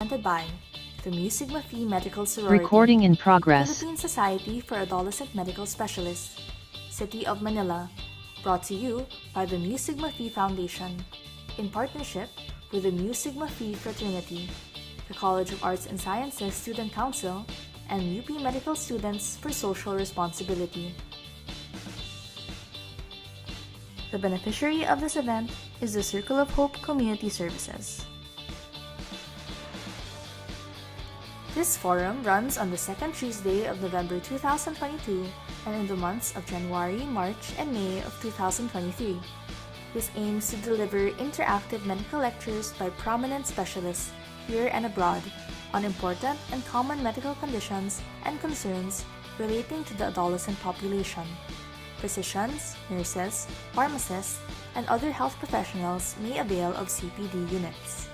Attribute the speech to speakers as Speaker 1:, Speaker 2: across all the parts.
Speaker 1: presented by the Mu-Sigma-Phi Medical Sorority,
Speaker 2: Recording in progress.
Speaker 1: Philippine Society for Adolescent Medical Specialists, City of Manila, brought to you by the Mu-Sigma-Phi Foundation, in partnership with the Mu-Sigma-Phi Fraternity, the College of Arts and Sciences Student Council, and UP Medical Students for Social Responsibility. The beneficiary of this event is the Circle of Hope Community Services. This forum runs on the second Tuesday of November 2022 and in the months of January, March, and May of 2023. This aims to deliver interactive medical lectures by prominent specialists here and abroad on important and common medical conditions and concerns relating to the adolescent population. Physicians, nurses, pharmacists, and other health professionals may avail of CPD units.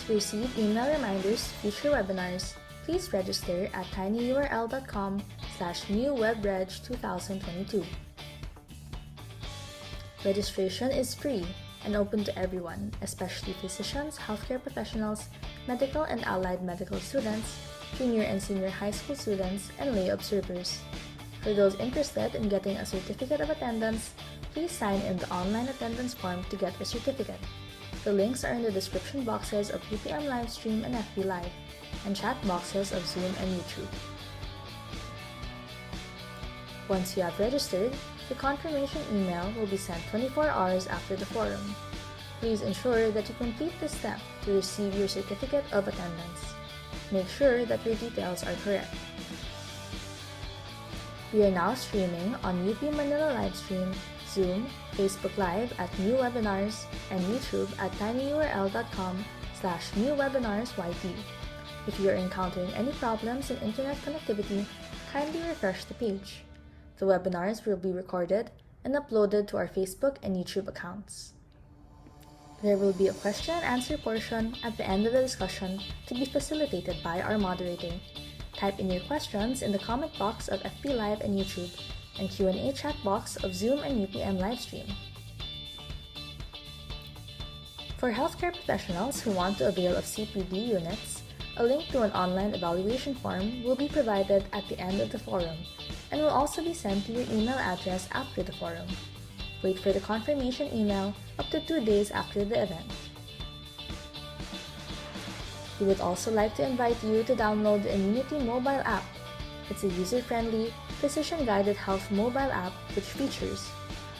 Speaker 1: To receive email reminders to future webinars, please register at tinyurl.com/newwebreg2022. Registration is free and open to everyone, especially physicians, healthcare professionals, medical and allied medical students, junior and senior high school students, and lay observers. For those interested in getting a certificate of attendance, please sign in the online attendance form to get a certificate. The links are in the description boxes of UPM Livestream and FB Live, and chat boxes of Zoom and YouTube. Once you have registered, the confirmation email will be sent 24 hours after the forum. Please ensure that you complete this step to receive your certificate of attendance. Make sure that your details are correct. We are now streaming on UP Manila Livestream, Zoom, Facebook Live at New Webinars, and YouTube at tinyurl.com/newwebinarsyt. If you are encountering any problems in internet connectivity, kindly refresh the page. The webinars will be recorded and uploaded to our Facebook and YouTube accounts. There will be a question and answer portion at the end of the discussion to be facilitated by our moderator. Type in your questions in the comment box of FB Live and YouTube, and Q&A chat box of Zoom and UPM Livestream. For healthcare professionals who want to avail of CPD units, a link to an online evaluation form will be provided at the end of the forum and will also be sent to your email address after the forum. Wait for the confirmation email up to 2 days after the event. We would also like to invite you to download the Immunity mobile app. It's a user-friendly, physician-guided health mobile app which features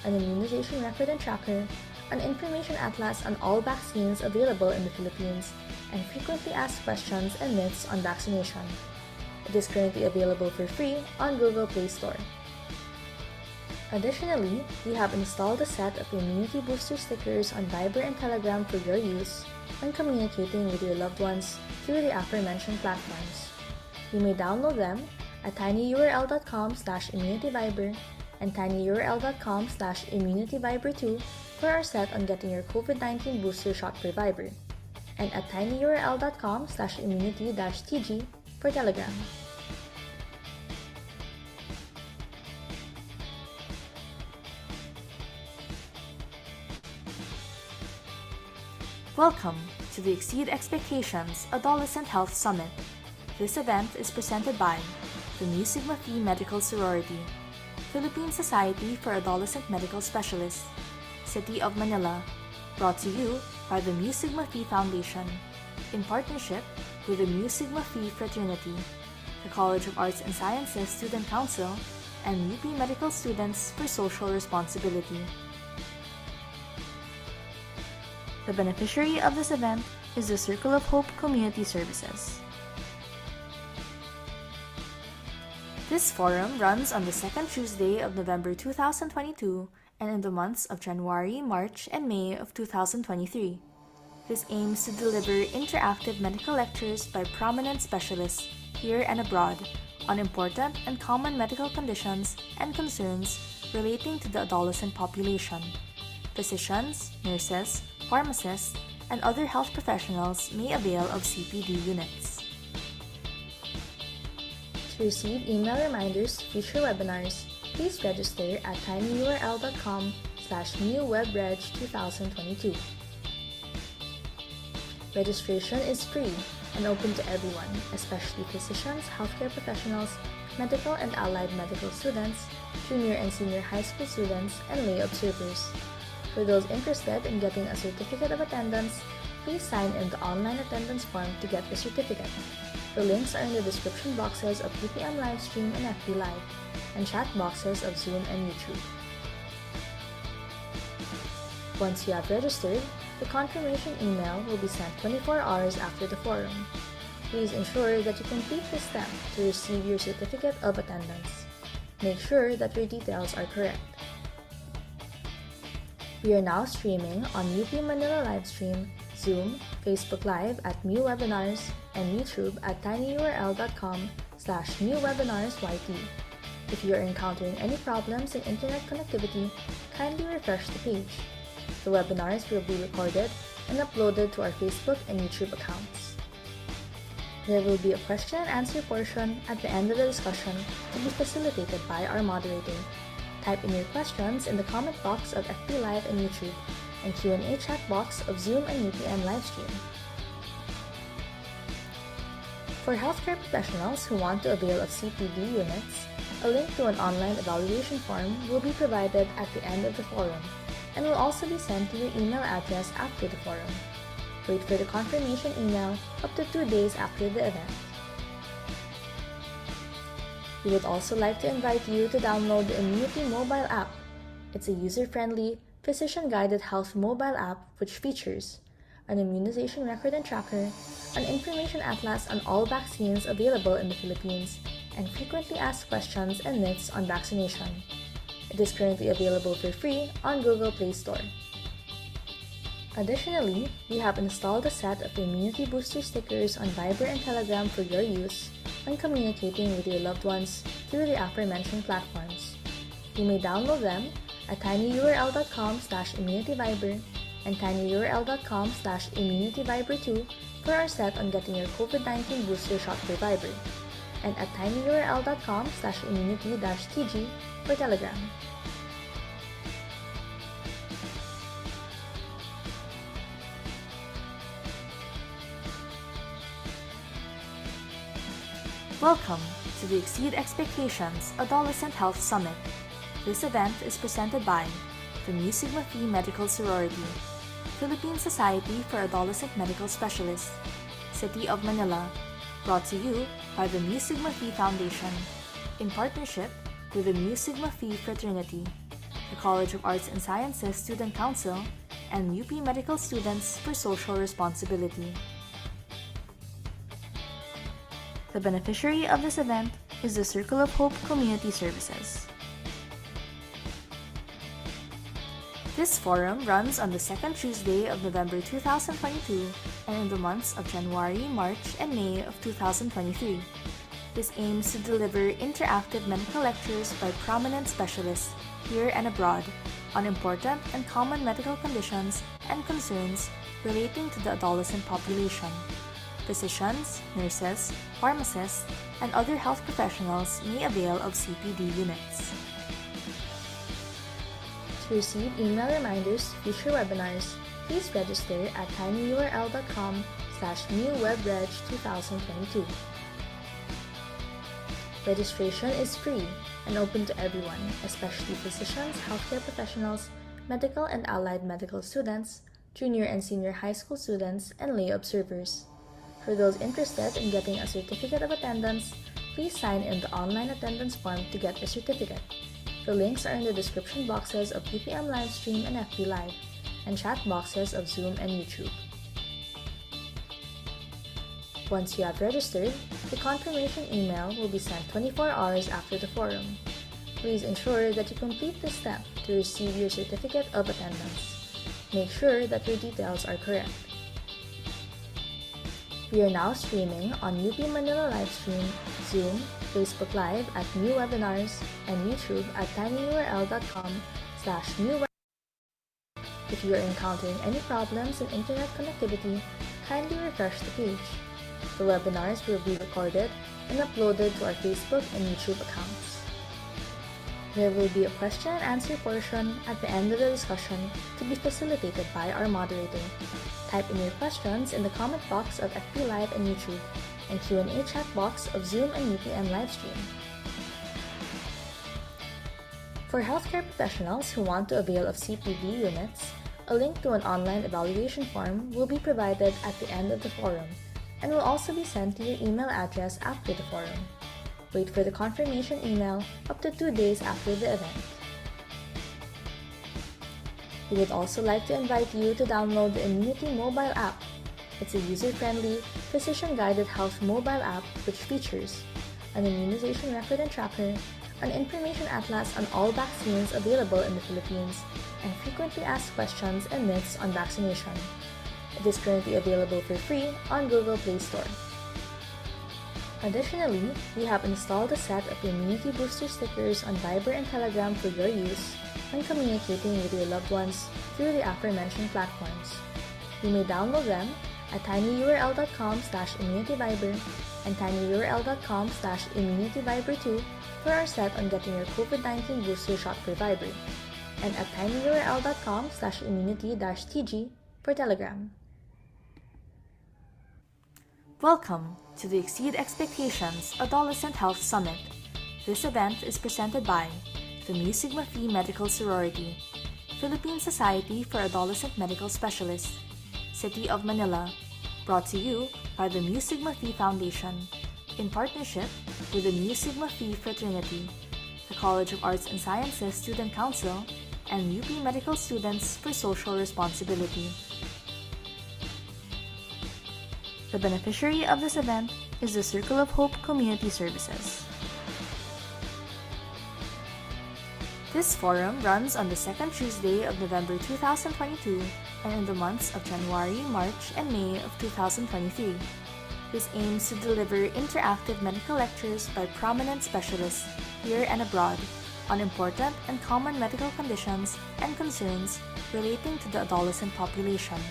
Speaker 1: an immunization record and tracker, an information atlas on all vaccines available in the Philippines, and frequently asked questions and myths on vaccination. It is currently available for free on Google Play Store. Additionally, we have installed a set of immunity booster stickers on Viber and Telegram for your use when communicating with your loved ones through the aforementioned platforms. You may download them at tinyurl.com/immunityviber and tinyurl.com/immunityviber2 for our set on getting your COVID-19 booster shot per Viber, and at tinyurl.com/immunity-tg for Telegram. Welcome to the Exceed Expectations Adolescent Health Summit. This event is presented by the Mu-Sigma-Phi Medical Sorority, Philippine Society for Adolescent Medical Specialists, City of Manila, brought to you by the Mu-Sigma-Phi Foundation, in partnership with the Mu-Sigma-Phi Fraternity, the College of Arts and Sciences Student Council, and UP Medical Students for Social Responsibility. The beneficiary of this event is the Circle of Hope Community Services. This forum runs on the second Tuesday of November 2022 and in the months of January, March, and May of 2023. This aims to deliver interactive medical lectures by prominent specialists here and abroad on important and common medical conditions and concerns relating to the adolescent population. Physicians, nurses, pharmacists, and other health professionals may avail of CPD units. To receive email reminders to future webinars, please register at tinyurl.com/newwebreg2022. Registration is free and open to everyone, especially physicians, healthcare professionals, medical and allied medical students, junior and senior high school students, and lay observers. For those interested in getting a certificate of attendance, please sign in the online attendance form to get the certificate. The links are in the description boxes of UPM Livestream and FB Live, and chat boxes of Zoom and YouTube. Once you have registered, the confirmation email will be sent 24 hours after the forum. Please ensure that you complete this step to receive your certificate of attendance. Make sure that your details are correct. We are now streaming on UP Manila Livestream, Zoom, Facebook Live at New Webinars, and YouTube at tinyurl.com/newwebinarsyt. If you are encountering any problems in internet connectivity, kindly refresh the page. The webinars will be recorded and uploaded to our Facebook and YouTube accounts. There will be a question and answer portion at the end of the discussion to be facilitated by our moderator. Type in your questions in the comment box of FB Live and YouTube, and Q&A chat box of Zoom and UPM Livestream. For healthcare professionals who want to avail of CPD units, a link to an online evaluation form will be provided at the end of the forum, and will also be sent to your email address after the forum. Wait for the confirmation email up to 2 days after the event. We would also like to invite you to download the Immunity mobile app. It's a user-friendly, physician-guided health mobile app which features an immunization record and tracker, an information atlas on all vaccines available in the Philippines, and frequently asked questions and myths on vaccination. It is currently available for free on Google Play Store. Additionally, we have installed a set of immunity booster stickers on Viber and Telegram for your use when communicating with your loved ones through the aforementioned platforms. You may download them at tinyurl.com/immunityviber and tinyurl.com/immunityviber2 for our set on getting your COVID-19 booster shot for Viber, and at tinyurl.com/immunity-tg for Telegram. Welcome to the Exceed Expectations Adolescent Health Summit. This event is presented by the Mu Sigma Phi Medical Sorority, Philippine Society for Adolescent Medical Specialists, City of Manila, brought to you by the Mu Sigma Phi Foundation, in partnership with the Mu Sigma Phi Fraternity, the College of Arts and Sciences Student Council, and UP Medical Students for Social Responsibility. The beneficiary of this event is the Circle of Hope Community Services. This forum runs on the second Tuesday of November 2022 and in the months of January, March, and May of 2023. This aims to deliver interactive medical lectures by prominent specialists here and abroad on important and common medical conditions and concerns relating to the adolescent population. Physicians, nurses, pharmacists, and other health professionals may avail of CPD units. To receive email reminders to future webinars, please register at tinyurl.com/newwebreg2022. Registration is free and open to everyone, especially physicians, healthcare professionals, medical and allied medical students, junior and senior high school students, and lay observers. For those interested in getting a certificate of attendance, please sign in the online attendance form to get the certificate. The links are in the description boxes of UPM Livestream and FB Live, and chat boxes of Zoom and YouTube. Once you have registered, the confirmation email will be sent 24 hours after the forum. Please ensure that you complete this step to receive your certificate of attendance. Make sure that your details are correct. We are now streaming on UP Manila Livestream, Zoom, Facebook Live at New Webinars, and YouTube at tinyurl.com/newwebinars. If you are encountering any problems in internet connectivity, kindly refresh the page. The webinars will be recorded and uploaded to our Facebook and YouTube accounts. There will be a question and answer portion at the end of the discussion to be facilitated by our moderator. Type in your questions in the comment box of FB Live and YouTube, and Q&A chat box of Zoom and UPM livestream. For healthcare professionals who want to avail of CPD units, a link to an online evaluation form will be provided at the end of the forum and will also be sent to your email address after the forum. Wait for the confirmation email up to 2 days after the event. We would also like to invite you to download the Immunity mobile app. It's a user-friendly, physician-guided health mobile app which features an immunization record and tracker, an information atlas on all vaccines available in the Philippines, and frequently asked questions and myths on vaccination. It is currently available for free on Google Play Store. Additionally, we have installed a set of immunity booster stickers on Viber and Telegram for your use when communicating with your loved ones through the aforementioned platforms. You may download them at tinyurl.com/immunityviber and tinyurl.com/immunityviber2 for our set on getting your COVID-19 booster shot for Viber, and at tinyurl.com/immunity-tg for Telegram. Welcome to the Exceed Expectations Adolescent Health Summit. This event is presented by the Mu-Sigma-Phi Medical Sorority, Philippine Society for Adolescent Medical Specialists, City of Manila, brought to you by the Mu-Sigma-Phi Foundation, in partnership with the Mu-Sigma-Phi Fraternity, the College of Arts and Sciences Student Council, and UP Medical Students for Social Responsibility. The beneficiary of this event is the Circle of Hope Community Services. This forum runs on the second Tuesday of November 2022 and in the months of January, March, and May of 2023. This aims to deliver interactive medical lectures by prominent specialists here and abroad on important and common medical conditions and concerns relating to the adolescent population.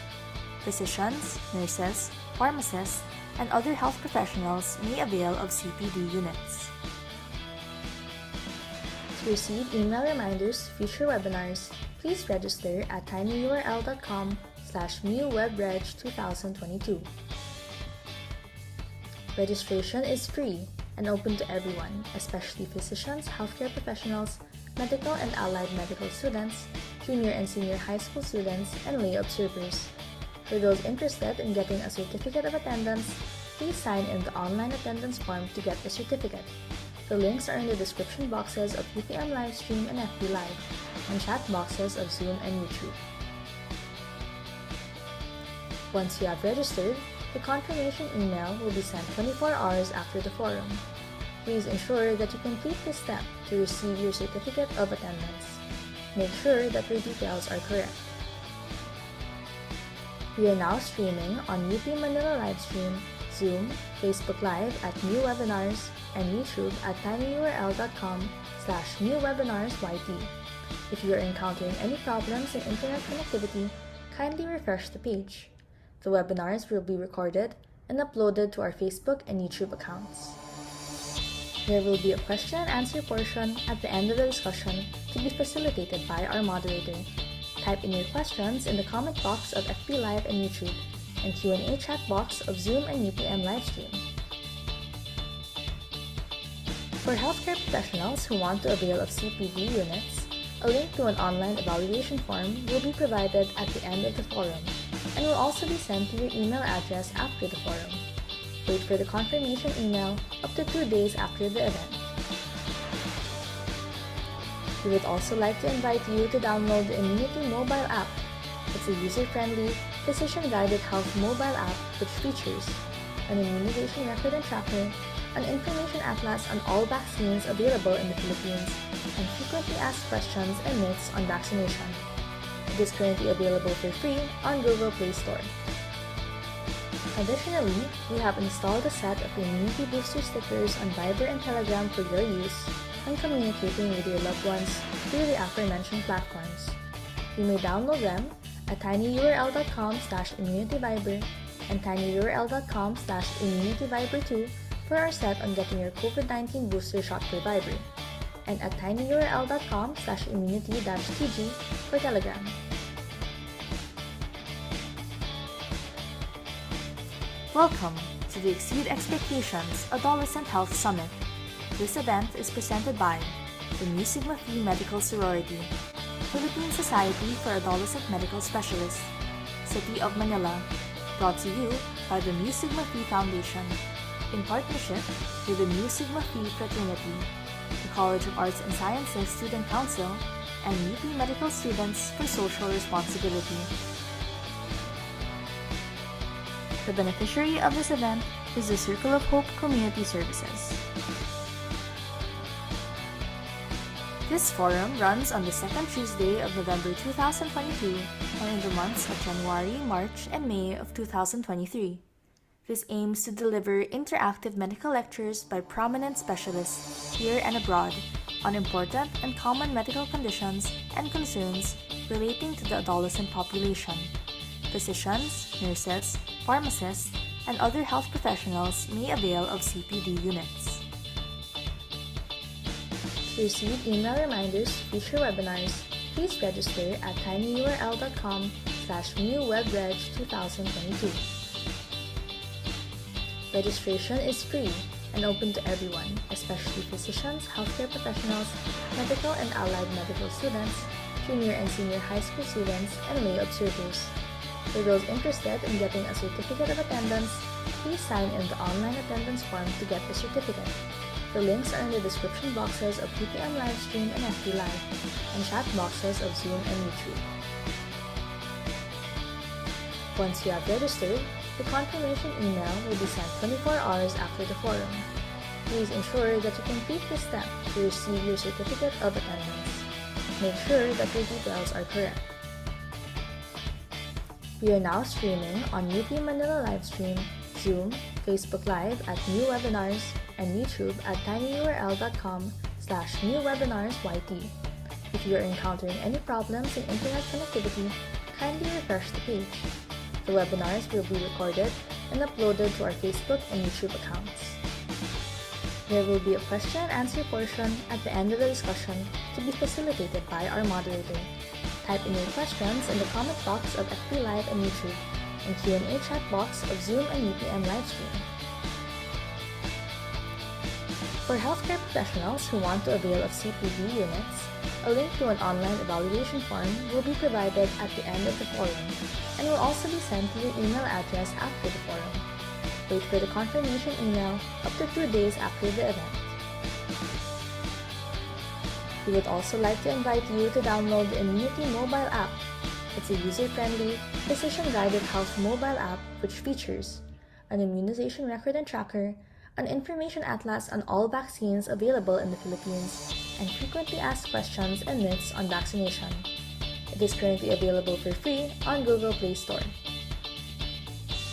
Speaker 1: Physicians, nurses, pharmacists, and other health professionals may avail of CPD units. To receive email reminders to future webinars, please register at tinyurl.com/muwebreg2022. Registration is free and open to everyone, especially physicians, healthcare professionals, medical and allied medical students, junior and senior high school students, and lay observers. For those interested in getting a certificate of attendance, please sign in the online attendance form to get the certificate. The links are in the description boxes of UPM Livestream and FB Live, and chat boxes of Zoom and YouTube. Once you have registered, the confirmation email will be sent 24 hours after the forum. Please ensure that you complete this step to receive your certificate of attendance. Make sure that your details are correct. We are now streaming on UP Manila Livestream, Zoom, Facebook Live at New Webinars, and YouTube at tinyurl.com/newwebinarsyt. If you are encountering any problems in internet connectivity, kindly refresh the page. The webinars will be recorded and uploaded to our Facebook and YouTube accounts. There will be a question and answer portion at the end of the discussion to be facilitated by our moderator. Type in your questions in the comment box of FB Live and YouTube, and Q&A chat box of Zoom and UPM Livestream. For healthcare professionals who want to avail of CPD units, a link to an online evaluation form will be provided at the end of the forum and will also be sent to your email address after the forum. Wait for the confirmation email up to 2 days after the event. We would also like to invite you to download the Immunity mobile app. It's a user-friendly, physician-guided health mobile app which features an immunization record and tracker, an information atlas on all vaccines available in the Philippines, and frequently asked questions and myths on vaccination. It is currently available for free on Google Play Store. Additionally, we have installed a set of immunity booster stickers on Viber and Telegram for your use when communicating with your loved ones through the aforementioned platforms. You may download them at tinyurl.com/immunityviber and tinyurl.com/immunityviber2 for our set on getting your COVID-19 booster shot for Viber, and at tinyurl.com/immunity-tg for Telegram. Welcome to the Exceed Expectations Adolescent Health Summit. This event is presented by the Mu Sigma Phi Medical Sorority, Philippine Society for Adolescent Medical Specialists, City of Manila, brought to you by the Mu Sigma Phi Foundation, in partnership with the Mu Sigma Phi Fraternity, the College of Arts and Sciences Student Council, and UP Medical Students for Social Responsibility. The beneficiary of this event is the Circle of Hope Community Services. This forum runs on the second Tuesday of November 2022 and in the months of January, March, and May of 2023. This aims to deliver interactive medical lectures by prominent specialists here and abroad on important and common medical conditions and concerns relating to the adolescent population. Physicians, nurses, pharmacists, and other health professionals may avail of CPD units. To receive email reminders for future webinars, please register at tinyurl.com/newwebreg2022. Registration is free and open to everyone, especially physicians, healthcare professionals, medical and allied medical students, junior and senior high school students, and lay observers. For those interested in getting a certificate of attendance, please sign in the online attendance form to get the certificate. The links are in the description boxes of PPM Livestream and FB Live, and chat boxes of Zoom and YouTube. Once you have registered, the confirmation email will be sent 24 hours after the forum. Please ensure that you complete this step to receive your certificate of attendance. Make sure that your details are correct. We are now streaming on UP Manila Livestream, Zoom, Facebook Live at New Webinars, and YouTube at tinyurl.com/newwebinarsyt. If you are encountering any problems in internet connectivity, kindly refresh the page. The webinars will be recorded and uploaded to our Facebook and YouTube accounts. There will be a question and answer portion at the end of the discussion to be facilitated by our moderator. Type in your questions in the comment box of FB Live and YouTube, and Q&A chat box of Zoom and UPM Livestream. For healthcare professionals who want to avail of CPD units, a link to an online evaluation form will be provided at the end of the forum and will also be sent to your email address after the forum. Wait for the confirmation email up to 2 days after the event. We would also like to invite you to download the Immunity mobile app. It's a user-friendly, physician-guided health mobile app which features an immunization record and tracker, an information atlas on all vaccines available in the Philippines, and frequently asked questions and myths on vaccination. It is currently available for free on Google Play Store.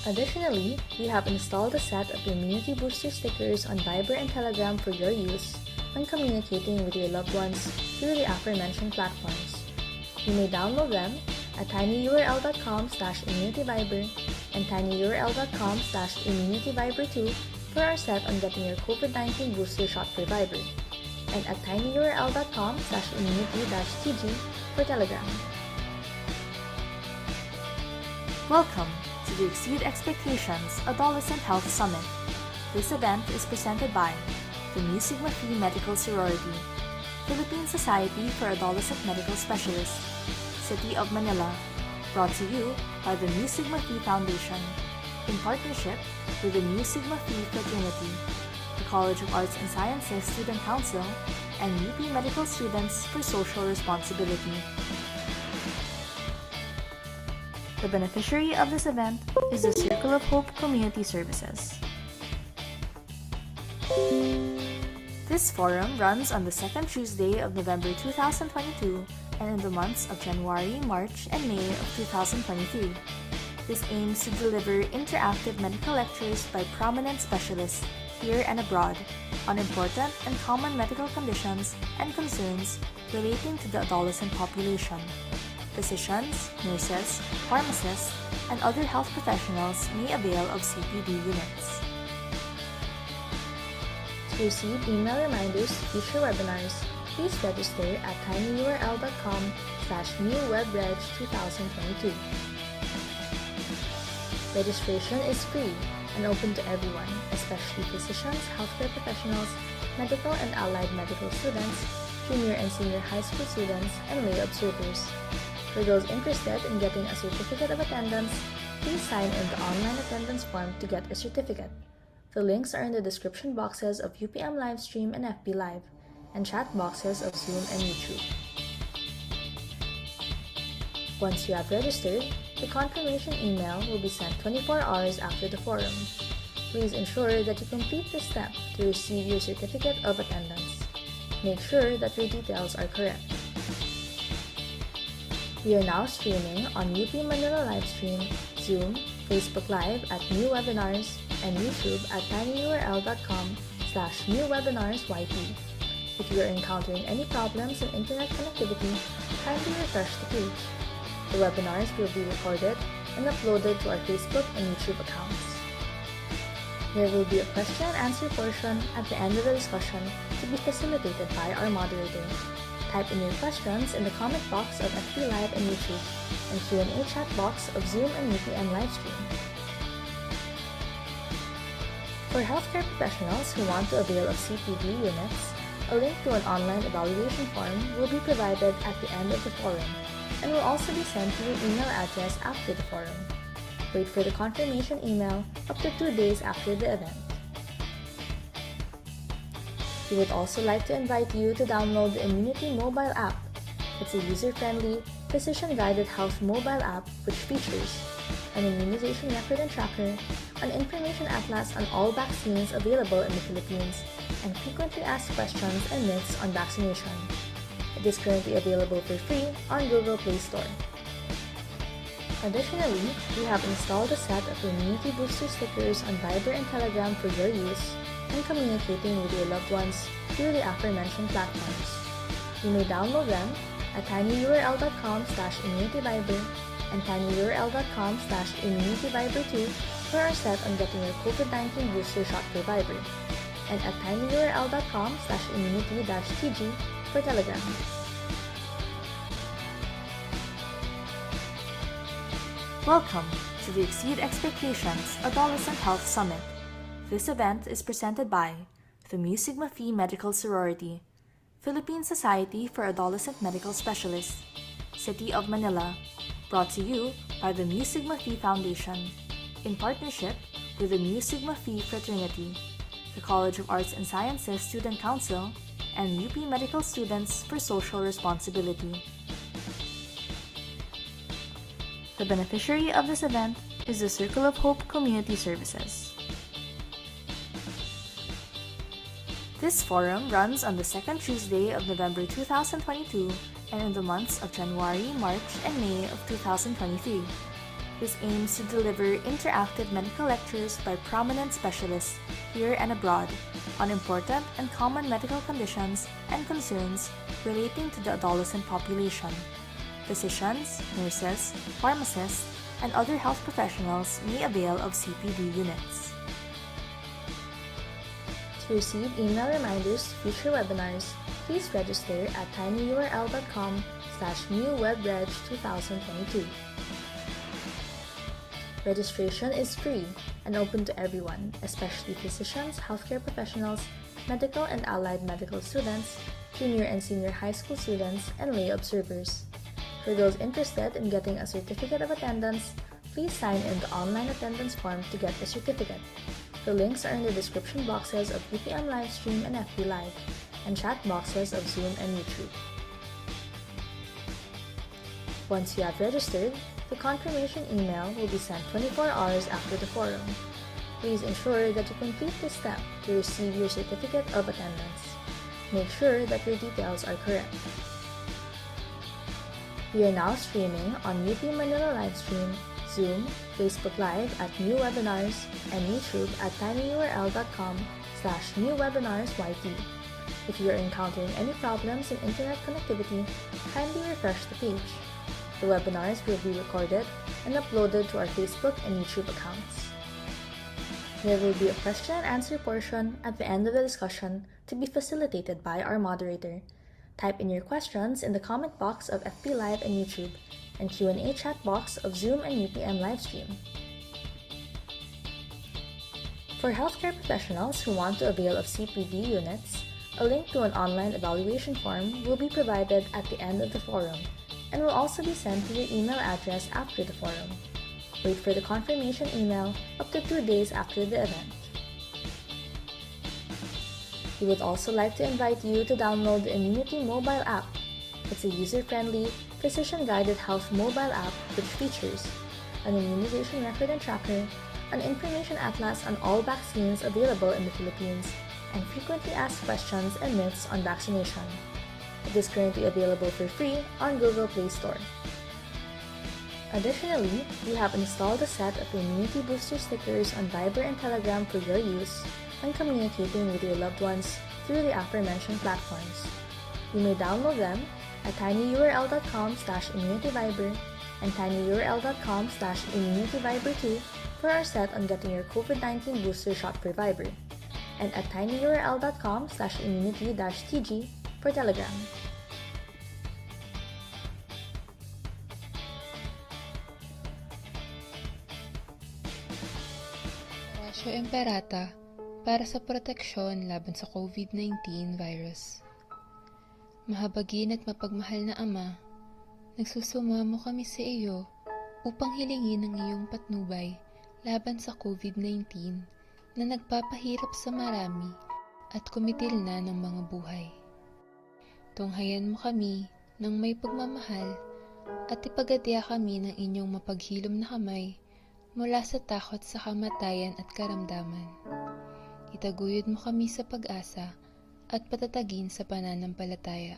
Speaker 1: Additionally, we have installed a set of immunity booster stickers on Viber and Telegram for your use when communicating with your loved ones through the aforementioned platforms. You may download them at tinyurl.com/immunityviber and tinyurl.com/immunityviber2 for our set on getting your COVID-19 booster shot for Viber, and at tinyurl.com/immunity-tg for Telegram. Welcome to the Exceed Expectations Adolescent Health Summit. This event is presented by the Mu Sigma Phi Medical Sorority, Philippine Society for Adolescent Medical Specialists, City of Manila, brought to you by the Mu Sigma Phi Foundation, in partnership with the Mu Sigma Phi Fraternity, the College of Arts and Sciences Student Council, and UP Medical Students for Social Responsibility. The beneficiary of this event is the Circle of Hope Community Services. This forum runs on the second Tuesday of November 2022 and in the months of January, March, and May of 2023. This aims to deliver interactive medical lectures by prominent specialists here and abroad on important and common medical conditions and concerns relating to the adolescent population. Physicians, nurses, pharmacists, and other health professionals may avail of CPD units. To receive email reminders for future webinars, please register at tinyurl.com/newwebreg2022. Registration is free and open to everyone, especially physicians, healthcare professionals, medical and allied medical students, junior and senior high school students, and lay observers. For those interested in getting a certificate of attendance, please sign in the online attendance form to get a certificate. The links are in the description boxes of UPM Livestream and FB Live, and chat boxes of Zoom and YouTube. Once you have registered, the confirmation email will be sent 24 hours after the forum. Please ensure that you complete this step to receive your certificate of attendance. Make sure that your details are correct. We are now streaming on UP Manila Livestream, Zoom, Facebook Live at New Webinars, and YouTube at tinyurl.com/newwebinarsyp. If you are encountering any problems in internet connectivity, kindly refresh the page. The webinars will be recorded and uploaded to our Facebook and YouTube accounts. There will be a question and answer portion at the end of the discussion to be facilitated by our moderator. Type in your questions in the comment box of FB Live and YouTube, and Q&A chat box of Zoom and UPM Livestream. For healthcare professionals who want to avail of CPD units, a link to an online evaluation form will be provided at the end of the forum, and will also be sent to your email address after the forum. Wait for the confirmation email up to 2 days after the event. We would also like to invite you to download the Immunity mobile app. It's a user-friendly, physician-guided health mobile app which features an immunization record and tracker, an information atlas on all vaccines available in the Philippines, and frequently asked questions and myths on vaccination. It is currently available for free on Google Play Store. Additionally, we have installed a set of immunity booster stickers on Viber and Telegram for your use and communicating with your loved ones through the aforementioned platforms. You may download them at tinyurl.com/immunityviber and tinyurl.com/immunityviber2 for our set on getting your COVID-19 booster shot for Viber, and at tinyurl.com/immunity-tg for Telegram. Welcome to the Exceed Expectations Adolescent Health Summit. This event is presented by the Mu-Sigma-Phi Medical Sorority, Philippine Society for Adolescent Medical Specialists, City of Manila, brought to you by the Mu-Sigma-Phi Foundation, in partnership with the Mu-Sigma-Phi Fraternity, the College of Arts and Sciences Student Council, and UP Medical Students for Social Responsibility. The beneficiary of this event is the Circle of Hope Community Services. This forum runs on the second Tuesday of November 2022 and in the months of January, March, and May of 2023. This aims to deliver interactive medical lectures by prominent specialists here and abroad on important and common medical conditions and concerns relating to the adolescent population. Physicians, nurses, pharmacists, and other health professionals may avail of CPD units. To receive email reminders to future webinars, please register at tinyurl.com/newwebreg2022. Registration is free and open to everyone, especially physicians, healthcare professionals, medical and allied medical students, junior and senior high school students, and lay observers. For those interested in getting a certificate of attendance, please sign in the online attendance form to get the certificate. The links are in the description boxes of UPM Livestream and FB Live, and chat boxes of Zoom and YouTube. Once you have registered, the confirmation email will be sent 24 hours after the forum. Please ensure that you complete this step to receive your certificate of attendance. Make sure that your details are correct. We are now streaming on UP Manila Livestream, Zoom, Facebook Live at New Webinars, and YouTube at tinyurl.com/newwebinarsyp. If you are encountering any problems in internet connectivity, kindly refresh the page. The webinars will be recorded and uploaded to our Facebook and YouTube accounts. There will be a question and answer portion at the end of the discussion to be facilitated by our moderator. Type in your questions in the comment box of FB Live and YouTube, and Q&A chat box of Zoom and UPM livestream. For healthcare professionals who want to avail of CPD units, a link to an online evaluation form will be provided at the end of the forum and will also be sent to your email address after the forum. Wait for the confirmation email up to 2 days after the event. We would also like to invite you to download the Immunity mobile app. It's a user-friendly, physician-guided health mobile app which features an immunization record and tracker, an information atlas on all vaccines available in the Philippines, and frequently asked questions and myths on vaccination. It is currently available for free on Google Play Store. Additionally, we have installed a set of immunity booster stickers on Viber and Telegram for your use when communicating with your loved ones through the aforementioned platforms. You may download them at tinyurl.com/immunityviber and tinyurl.com/immunityviber2 for our set on getting your COVID-19 booster shot for Viber, and at tinyurl.com/immunity-tg for Telegram.
Speaker 2: Ratio Imperata para sa proteksyon laban sa COVID-19 virus. Mahabagin at mapagmahal na Ama, nagsusumamo kami sa iyo upang hilingin ang iyong patnubay laban sa COVID-19 na nagpapahirap sa marami at kumitil na ng mga buhay. Tunghayan mo kami ng may pagmamahal at ipagadya kami ng inyong mapaghilom na kamay mula sa takot sa kamatayan at karamdaman. Itaguyod mo kami sa pag-asa at patatagin sa pananampalataya.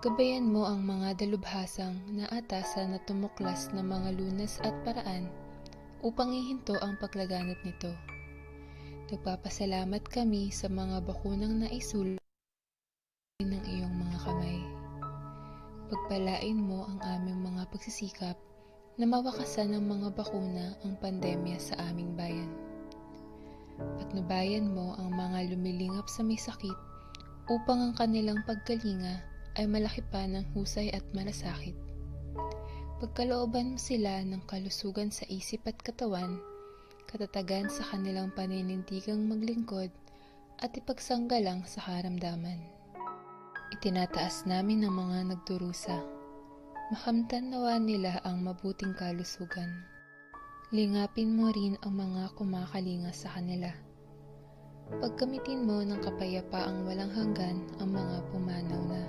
Speaker 2: Gabayan mo ang mga dalubhasang naatasan na tumuklas ng mga lunas at paraan upang ihinto ang paglaganap nito. Nagpapasalamat kami sa mga bakunang naisulong ng iyong mga kamay. Pagpalain mo ang aming mga pagsisikap na mawakasan ng mga bakuna ang pandemya sa aming bayan. Patnubayan mo ang mga lumilingap sa may sakit upang ang kanilang pagkalinga ay malaki pa ng husay at malasakit. Pagkalooban mo sila ng kalusugan sa isip at katawan, katatagan sa kanilang paninindigang maglingkod at ipagsanggalang sa karamdaman. Itinataas namin ang mga nagdurusa. Makamtan nawa nila ang mabuting kalusugan. Lingapin mo rin ang mga kumakalinga sa kanila. Pagkamitin mo ng kapayapaang walang hanggan ang mga pumanaw na.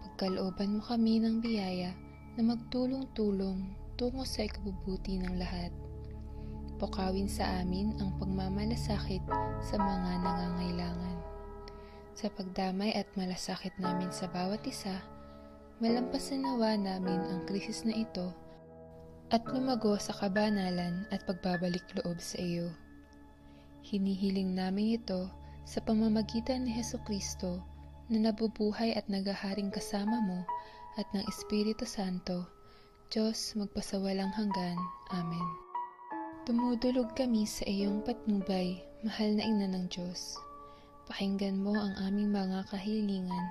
Speaker 2: Pagkalooban mo kami ng biyaya na magtulong-tulong tungo sa ikabubuti ng lahat. Pukawin sa amin ang pagmamalasakit sa mga nangangailangan. Sa pagdamay at malasakit namin sa bawat isa, malampasan nawa namin ang krisis na ito at lumago sa kabanalan at pagbabalik loob sa iyo. Hinihiling namin ito sa pamamagitan ni Hesukristo na nabubuhay at naghaharing kasama mo at ng Espiritu Santo, Diyos magpasawalang hanggan. Amen. Tumudulog kami sa iyong patnubay, mahal na Ina ng Diyos. Pakinggan mo ang aming mga kahilingan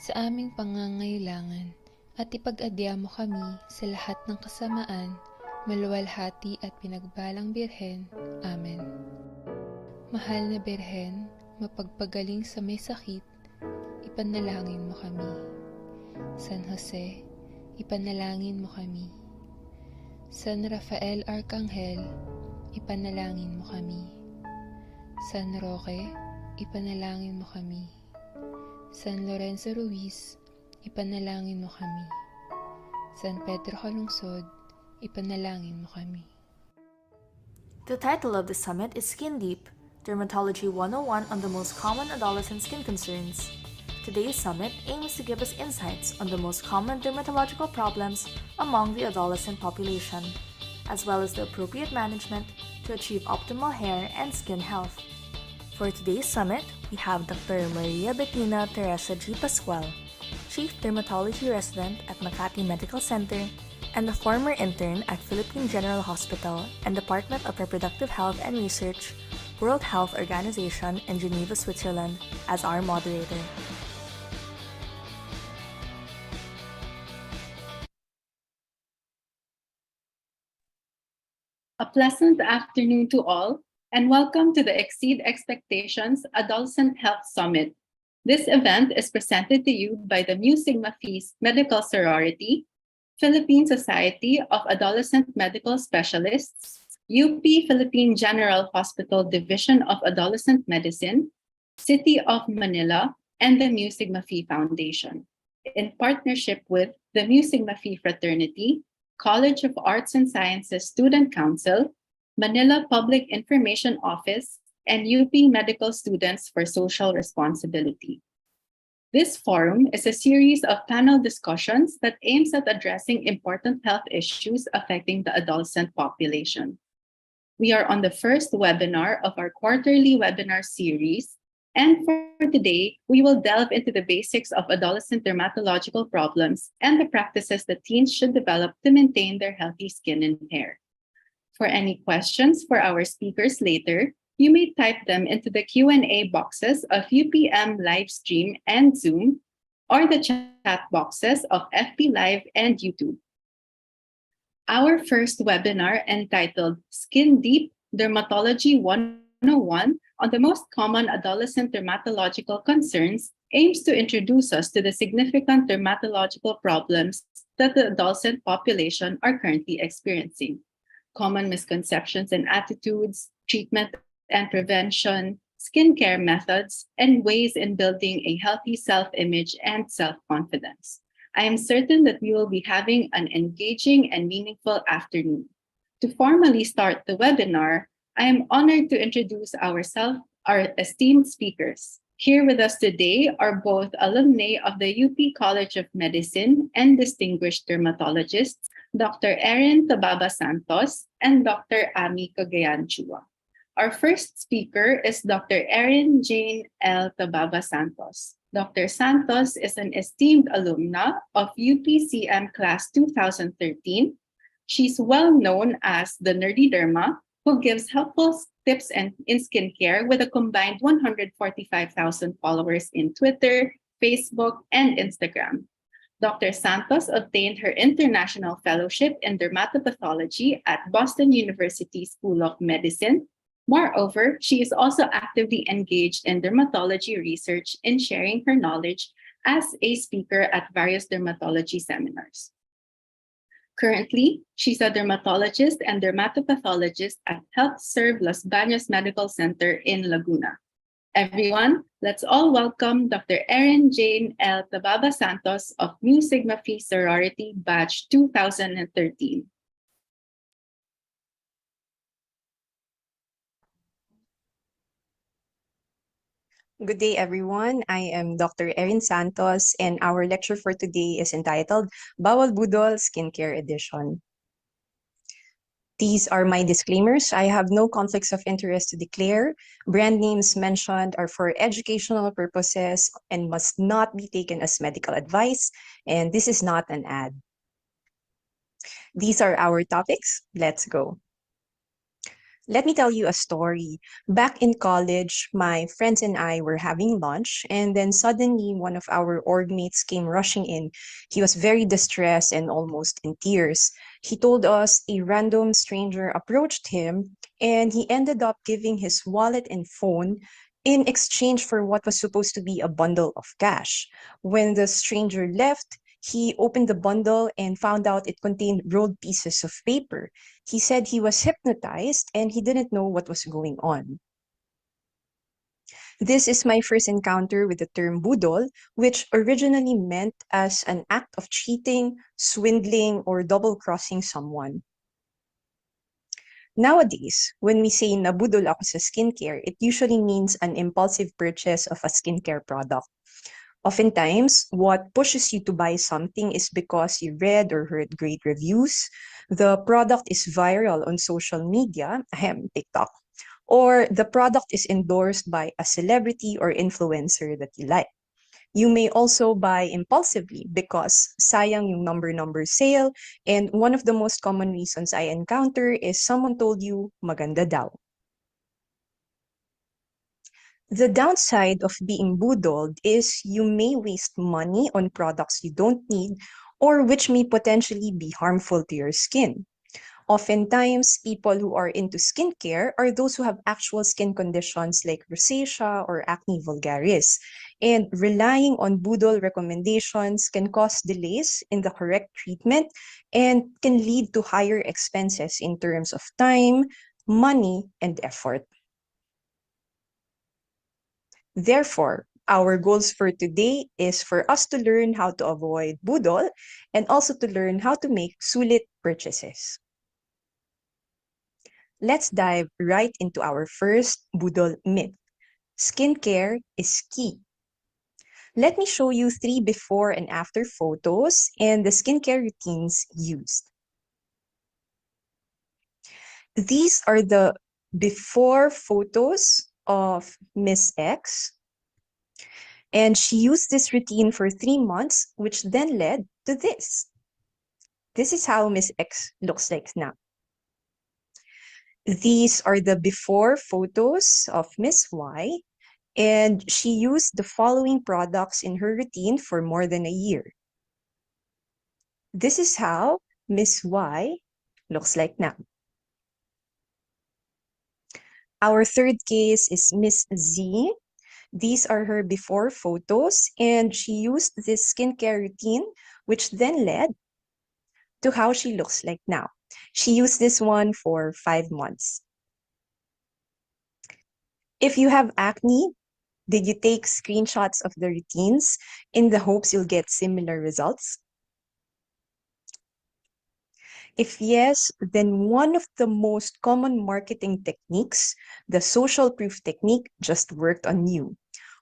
Speaker 2: sa aming pangangailangan at ipag-adya mo kami sa lahat ng kasamaan, maluwalhati at pinagbalang Birhen. Amen. Mahal na Birhen, mapagpagaling sa may sakit, ipanalangin mo kami. San Jose, ipanalangin mo kami. San Rafael Arcangel, ipanalangin mo kami. San Roque, ipanalangin mo kami. San Lorenzo Ruiz, ipanalangin mo kami. San Pedro Calungsod, ipanalangin mo kami.
Speaker 1: The title of the summit is Skin Deep, Dermatology 101 on the most common adolescent skin concerns. Today's summit aims to give us insights on the most common dermatological problems among the adolescent population, as well as the appropriate management to achieve optimal hair and skin health. For today's summit, we have Dr. Maria Bettina Teresa G. Pascual, Chief Dermatology Resident at Makati Medical Center and a former intern at Philippine General Hospital and Department of Reproductive Health and Research, World Health Organization in Geneva, Switzerland, as our moderator.
Speaker 3: A pleasant afternoon to all, and welcome to the Exceed Expectations Adolescent Health Summit. This event is presented to you by the Mu Sigma Phi Medical Sorority, Philippine Society of Adolescent Medical Specialists, UP Philippine General Hospital Division of Adolescent Medicine, City of Manila, and the Mu Sigma Phi Foundation, in partnership with the Mu Sigma Phi Fraternity, College of Arts and Sciences Student Council, Manila Public Information Office, and UP Medical Students for Social Responsibility. This forum is a series of panel discussions that aims at addressing important health issues affecting the adolescent population. We are on the first webinar of our quarterly webinar series, and for today, we will delve into the basics of adolescent dermatological problems and the practices that teens should develop to maintain their healthy skin and hair. For any questions for our speakers later, you may type them into the Q&A boxes of UPM Livestream and Zoom, or the chat boxes of FB Live and YouTube. Our first webinar, entitled Skin Deep Dermatology 101 on the most common adolescent dermatological concerns, aims to introduce us to the significant dermatological problems that the adolescent population are currently experiencing, common misconceptions and attitudes, treatment and prevention, skincare methods, and ways in building a healthy self-image and self-confidence. I am certain that we will be having an engaging and meaningful afternoon. To formally start the webinar, I am honored to introduce our esteemed speakers. Here with us today are both alumni of the UP College of Medicine and distinguished dermatologists, Dr. Erin Tababa-Santos and Dr. Ami Cagayan-Chua. Our first speaker is Dr. Erin Jane L. Tababa-Santos. Dr. Santos is an esteemed alumna of UPCM Class 2013. She's well known as the Nerdy Derma, who gives helpful tips in skincare with a combined 145,000 followers in Twitter, Facebook, and Instagram. Dr. Santos obtained her international fellowship in dermatopathology at Boston University School of Medicine. Moreover, she is also actively engaged in dermatology research in sharing her knowledge as a speaker at various dermatology seminars. Currently, she's a dermatologist and dermatopathologist at HealthServe Los Baños Medical Center in Laguna. Everyone, let's all welcome Dr. Erin Jane L. Tababa-Santos of Mu Sigma Phi Sorority Batch 2013.
Speaker 4: Good day, everyone. I am Dr. Erin Santos, and our lecture for today is entitled Bawal Budol Skincare Edition. These are my disclaimers. I have no conflicts of interest to declare. Brand names mentioned are for educational purposes and must not be taken as medical advice, and this is not an ad. These are our topics. Let's go. Let me tell you a story. Back in college, my friends and I were having lunch, and then suddenly one of our org mates came rushing in. He was very distressed and almost in tears. He told us a random stranger approached him, and he ended up giving his wallet and phone in exchange for what was supposed to be a bundle of cash. When the stranger left, he opened the bundle and found out it contained rolled pieces of paper. He said he was hypnotized and he didn't know what was going on. This is my first encounter with the term budol, which originally meant as an act of cheating, swindling, or double-crossing someone. Nowadays, when we say nabudol ako sa skincare, it usually means an impulsive purchase of a skincare product. Oftentimes, what pushes you to buy something is because you read or heard great reviews, the product is viral on social media, TikTok, or the product is endorsed by a celebrity or influencer that you like. You may also buy impulsively because sayang yung number sale, and one of the most common reasons I encounter is someone told you maganda daw. The downside of being budoled is you may waste money on products you don't need or which may potentially be harmful to your skin. Oftentimes, people who are into skincare are those who have actual skin conditions like rosacea or acne vulgaris. And relying on budol recommendations can cause delays in the correct treatment and can lead to higher expenses in terms of time, money, and effort. Therefore, our goals for today is for us to learn how to avoid budol and also to learn how to make sulit purchases. Let's dive right into our first budol myth. Skincare is key. Let me show you 3 before and after photos and the skincare routines used. These are the before photos of Miss X, and she used this routine for 3 months, which then led to this. This is how Miss X looks like now. These are the before photos of Miss Y, and she used the following products in her routine for more than a year. This is how Miss Y looks like now. Our third case is Miss Z. These are her before photos, and she used this skincare routine, which then led to how she looks like now. She used this one for 5 months. If you have acne, did you take screenshots of the routines in the hopes you'll get similar results? If yes, then one of the most common marketing techniques, the social proof technique, just worked on you.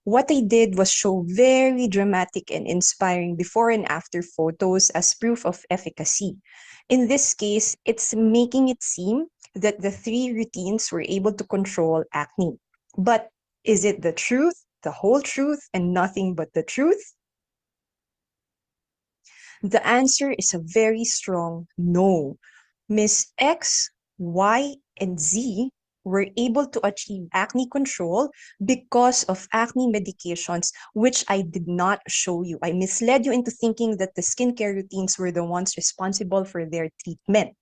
Speaker 4: What I did was show very dramatic and inspiring before and after photos as proof of efficacy. In this case, it's making it seem that the 3 routines were able to control acne. But is it the truth, the whole truth, and nothing but the truth? The answer is a very strong no. Miss X, Y, and Z were able to achieve acne control because of acne medications, which I did not show you. I misled you into thinking that the skincare routines were the ones responsible for their treatment.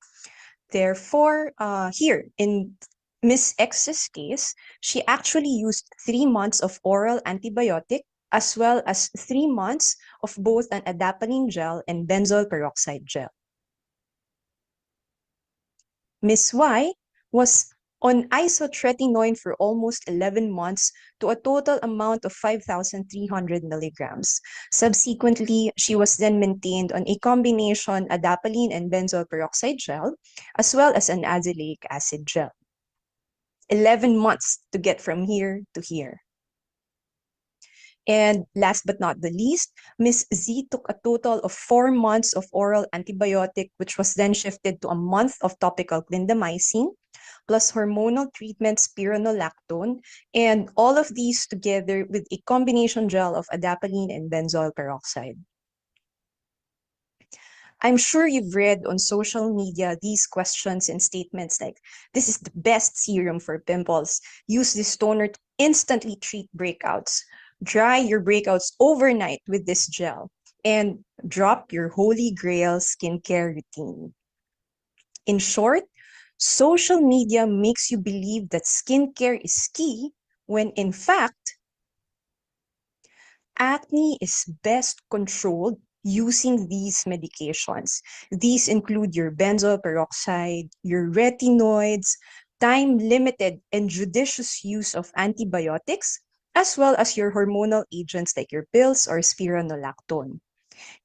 Speaker 4: Therefore, here in Miss X's case, she actually used 3 months of oral antibiotic as well as 3 months of both an adapalene gel and benzoyl peroxide gel. Miss Y was on isotretinoin for almost 11 months to a total amount of 5,300 milligrams. Subsequently, she was then maintained on a combination adapalene and benzoyl peroxide gel, as well as an azelaic acid gel. 11 months to get from here to here. And last but not the least, Ms. Z took a total of 4 months of oral antibiotic, which was then shifted to a month of topical clindamycin, plus hormonal treatment spironolactone, and all of these together with a combination gel of adapalene and benzoyl peroxide. I'm sure you've read on social media these questions and statements like, this is the best serum for pimples. Use this toner to instantly treat breakouts. Dry your breakouts overnight with this gel. And drop your holy grail skincare routine. In short, social media makes you believe that skincare is key when in fact, acne is best controlled using these medications. These include your benzoyl peroxide, your retinoids, time-limited and judicious use of antibiotics, as well as your hormonal agents like your pills or spironolactone.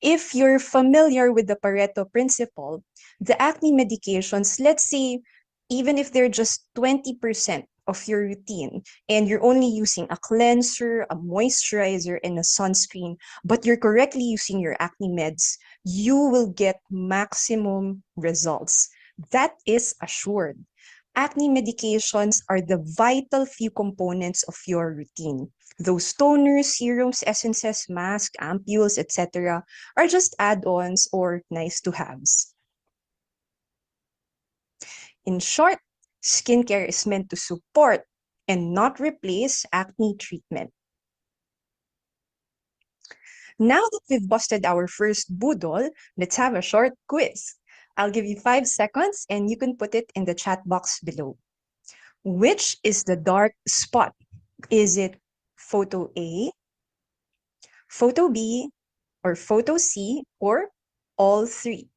Speaker 4: If you're familiar with the Pareto principle, the acne medications, let's say, even if they're just 20% of your routine and you're only using a cleanser, a moisturizer, and a sunscreen, but you're correctly using your acne meds, you will get maximum results. That is assured. Acne medications are the vital few components of your routine. Those toners, serums, essences, masks, ampules, etc. are just add-ons or nice-to-haves. In short, skincare is meant to support and not replace acne treatment. Now that we've busted our first budol, let's have a short quiz. I'll give you 5 seconds and you can put it in the chat box below. Which is the dark spot? Is it photo A, photo B, or photo C, or all three?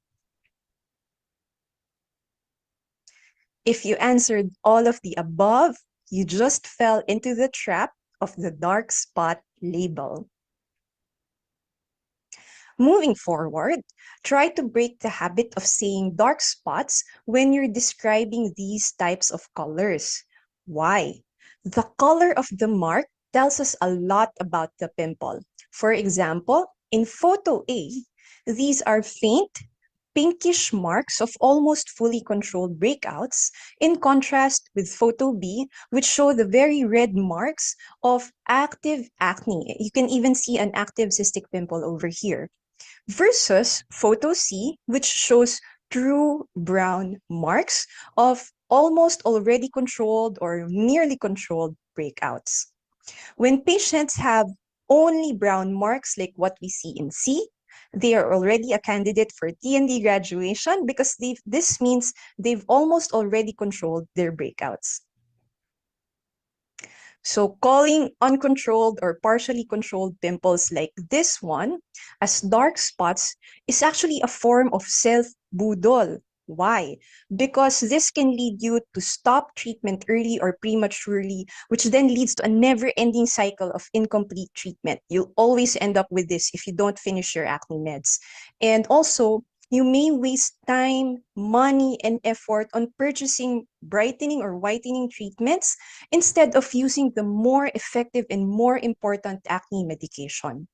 Speaker 4: If you answered all of the above, you just fell into the trap of the dark spot label. Moving forward, try to break the habit of saying dark spots when you're describing these types of colors. Why? The color of the mark tells us a lot about the pimple. For example, in photo A, these are faint, pinkish marks of almost fully controlled breakouts, in contrast with photo B, which show the very red marks of active acne. You can even see an active cystic pimple over here. Versus photo C, which shows true brown marks of almost already controlled or nearly controlled breakouts. When patients have only brown marks like what we see in C, they are already a candidate for T&D graduation because this means they've almost already controlled their breakouts. So calling uncontrolled or partially controlled pimples like this one as dark spots is actually a form of self-budol. Why? Because this can lead you to stop treatment early or prematurely, which then leads to a never-ending cycle of incomplete treatment. You'll always end up with this if you don't finish your acne meds. And also, you may waste time, money, and effort on purchasing brightening or whitening treatments instead of using the more effective and more important acne medication.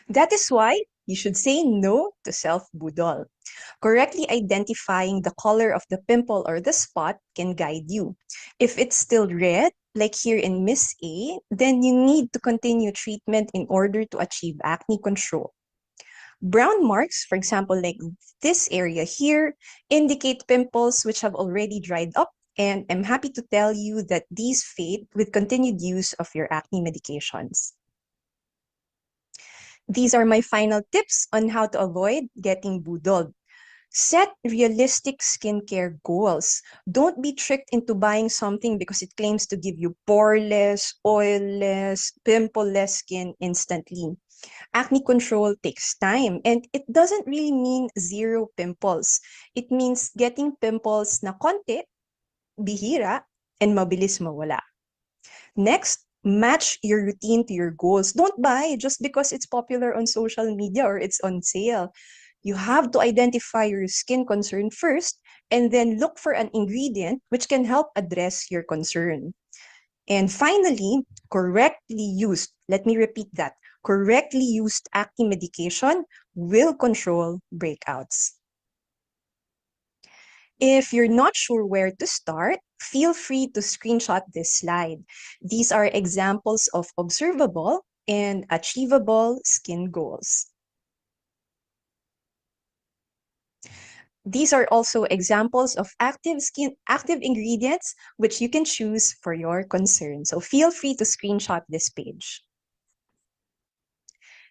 Speaker 4: That is why you should say no to self-budol. Correctly identifying the color of the pimple or the spot can guide you. If it's still red, like here in Miss A, then you need to continue treatment in order to achieve acne control. Brown marks, for example, like this area here, indicate pimples which have already dried up, and I'm happy to tell you that these fade with continued use of your acne medications. These are my final tips on how to avoid getting budoled. Set realistic skincare goals. Don't be tricked into buying something because it claims to give you poreless, oilless, pimple-less skin instantly. Acne control takes time and it doesn't really mean zero pimples. It means getting pimples na konti, bihira, and mabilis mawala. Next, match your routine to your goals. Don't buy just because it's popular on social media or it's on sale. You have to identify your skin concern first and then look for an ingredient which can help address your concern. And finally, correctly used, let me repeat that, correctly used acne medication will control breakouts. If you're not sure where to start, feel free to screenshot this slide. These are examples of observable and achievable skin goals. These are also examples of active ingredients which you can choose for your concern. So feel free to screenshot this page.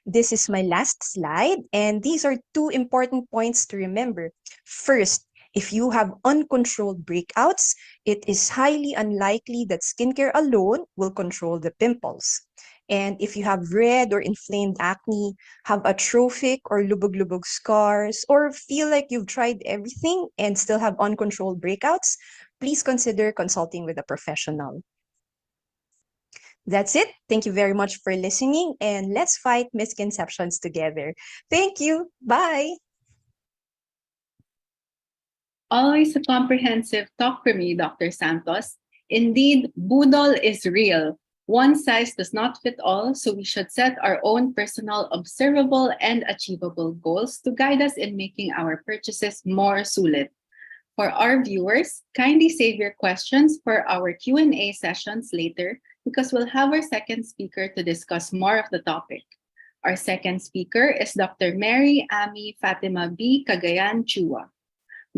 Speaker 4: This is my last slide, and these are two important points to remember. First, if you have uncontrolled breakouts, it is highly unlikely that skincare alone will control the pimples. And if you have red or inflamed acne, have atrophic or lubog-lubog scars, or feel like you've tried everything and still have uncontrolled breakouts, please consider consulting with a professional. That's it. Thank you very much for listening, and let's fight misconceptions together. Thank you. Bye.
Speaker 3: Always a comprehensive talk from you, Dr. Santos. Indeed, budol is real. One size does not fit all, so we should set our own personal, observable, and achievable goals to guide us in making our purchases more sulit. For our viewers, kindly save your questions for our Q&A sessions later because we'll have our second speaker to discuss more of the topic. Our second speaker is Dr. Mary Ami Fatima B. Cagayan-Chua.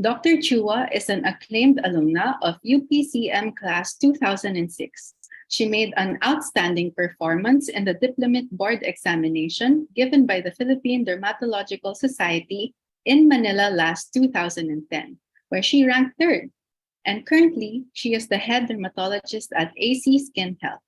Speaker 3: Dr. Chua is an acclaimed alumna of UPCM Class 2006. She made an outstanding performance in the Diplomate Board examination given by the Philippine Dermatological Society in Manila last 2010, where she ranked third. And currently, she is the head dermatologist at AC Skin Health.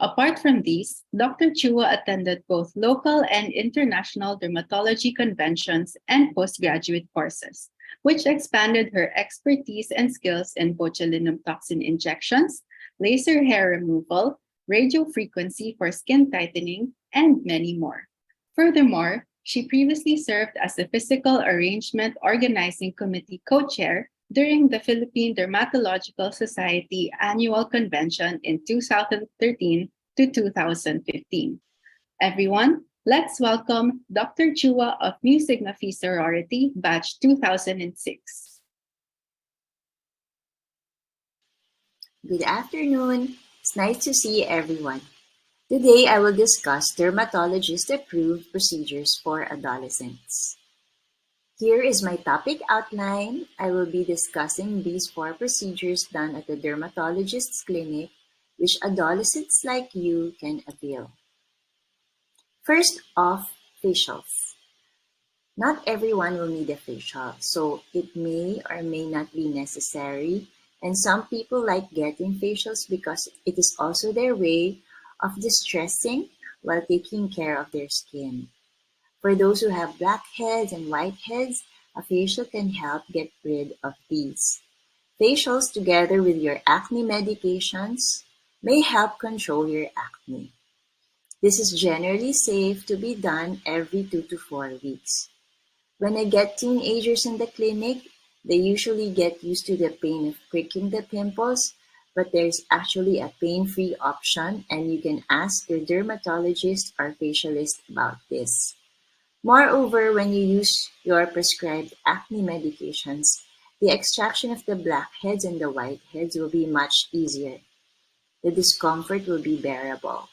Speaker 3: Apart from these, Dr. Chua attended both local and international dermatology conventions and postgraduate courses, which expanded her expertise and skills in botulinum toxin injections, laser hair removal, radiofrequency for skin tightening, and many more. Furthermore, she previously served as the Physical Arrangement Organizing Committee co-chair during the Philippine Dermatological Society annual convention in 2013 to 2015. Everyone, let's welcome Dr. Chua of Mu Sigma Phi Sorority, batch 2006.
Speaker 5: Good afternoon. It's nice to see everyone. Today, I will discuss dermatologist-approved procedures for adolescents. Here is my topic outline. I will be discussing these 4 procedures done at the dermatologist's clinic, which adolescents like you can avail. First off, facials. Not everyone will need a facial, so it may or may not be necessary, and some people like getting facials because it is also their way of distressing while taking care of their skin. For those who have blackheads and whiteheads, a facial can help get rid of these. Facials, together with your acne medications, may help control your acne. This is generally safe to be done every 2 to 4 weeks. When I get teenagers in the clinic, they usually get used to the pain of pricking the pimples, but there's actually a pain-free option, and you can ask your dermatologist or facialist about this. Moreover, when you use your prescribed acne medications, the extraction of the blackheads and the whiteheads will be much easier. The discomfort will be bearable.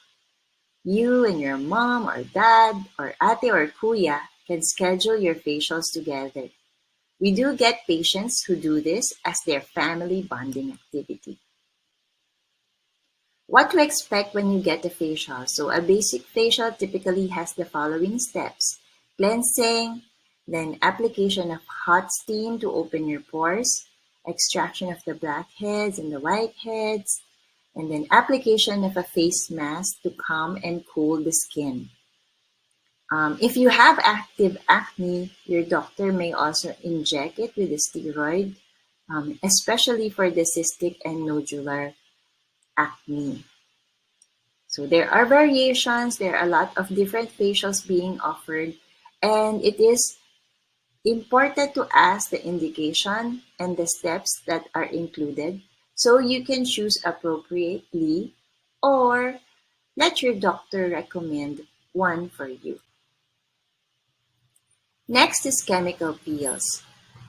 Speaker 5: You and your mom or dad or ate or kuya can schedule your facials together. We do get patients who do this as their family bonding activity. What to expect when you get a facial? So a basic facial typically has the following steps: cleansing, then application of hot steam to open your pores, extraction of the blackheads and the whiteheads, and then application of a face mask to calm and cool the skin. If you have active acne, your doctor may also inject it with a steroid, especially for the cystic and nodular acne. So there are variations, there are a lot of different facials being offered, and it is important to ask the indication and the steps that are included so you can choose appropriately or let your doctor recommend one for you. Next is chemical peels.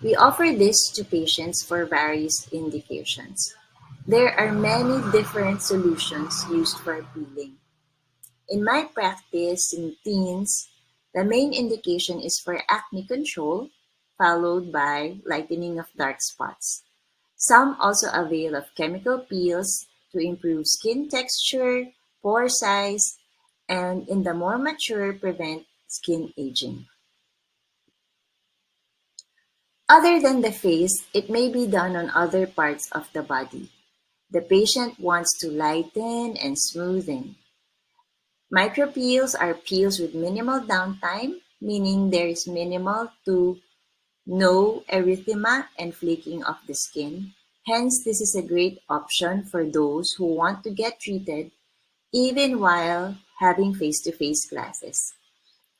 Speaker 5: We offer this to patients for various indications. There are many different solutions used for peeling. In my practice in teens, the main indication is for acne control, followed by lightening of dark spots. Some also avail of chemical peels to improve skin texture, pore size, and in the more mature, prevent skin aging. Other than the face, it may be done on other parts of the body. The patient wants to lighten and smoothen. Micropeels are peels with minimal downtime, meaning there is minimal to no erythema and flaking of the skin. Hence, this is a great option for those who want to get treated even while having face-to-face classes.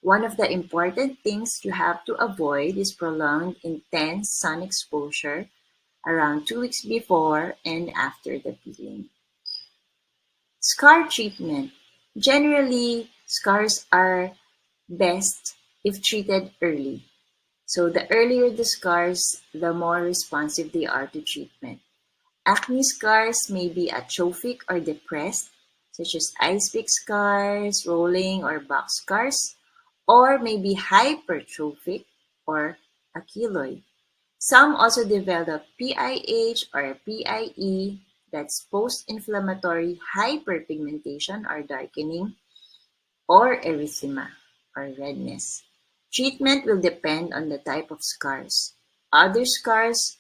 Speaker 5: One of the important things you have to avoid is prolonged intense sun exposure around 2 weeks before and after the peeling. Scar treatment. Generally, scars are best if treated early. So the earlier the scars, the more responsive they are to treatment. Acne scars may be atrophic or depressed, such as ice pick scars, rolling or box scars, or may be hypertrophic or a keloid. Some also develop PIH or PIE, that's post-inflammatory hyperpigmentation or darkening, or erythema or redness. Treatment will depend on the type of scars. Other scars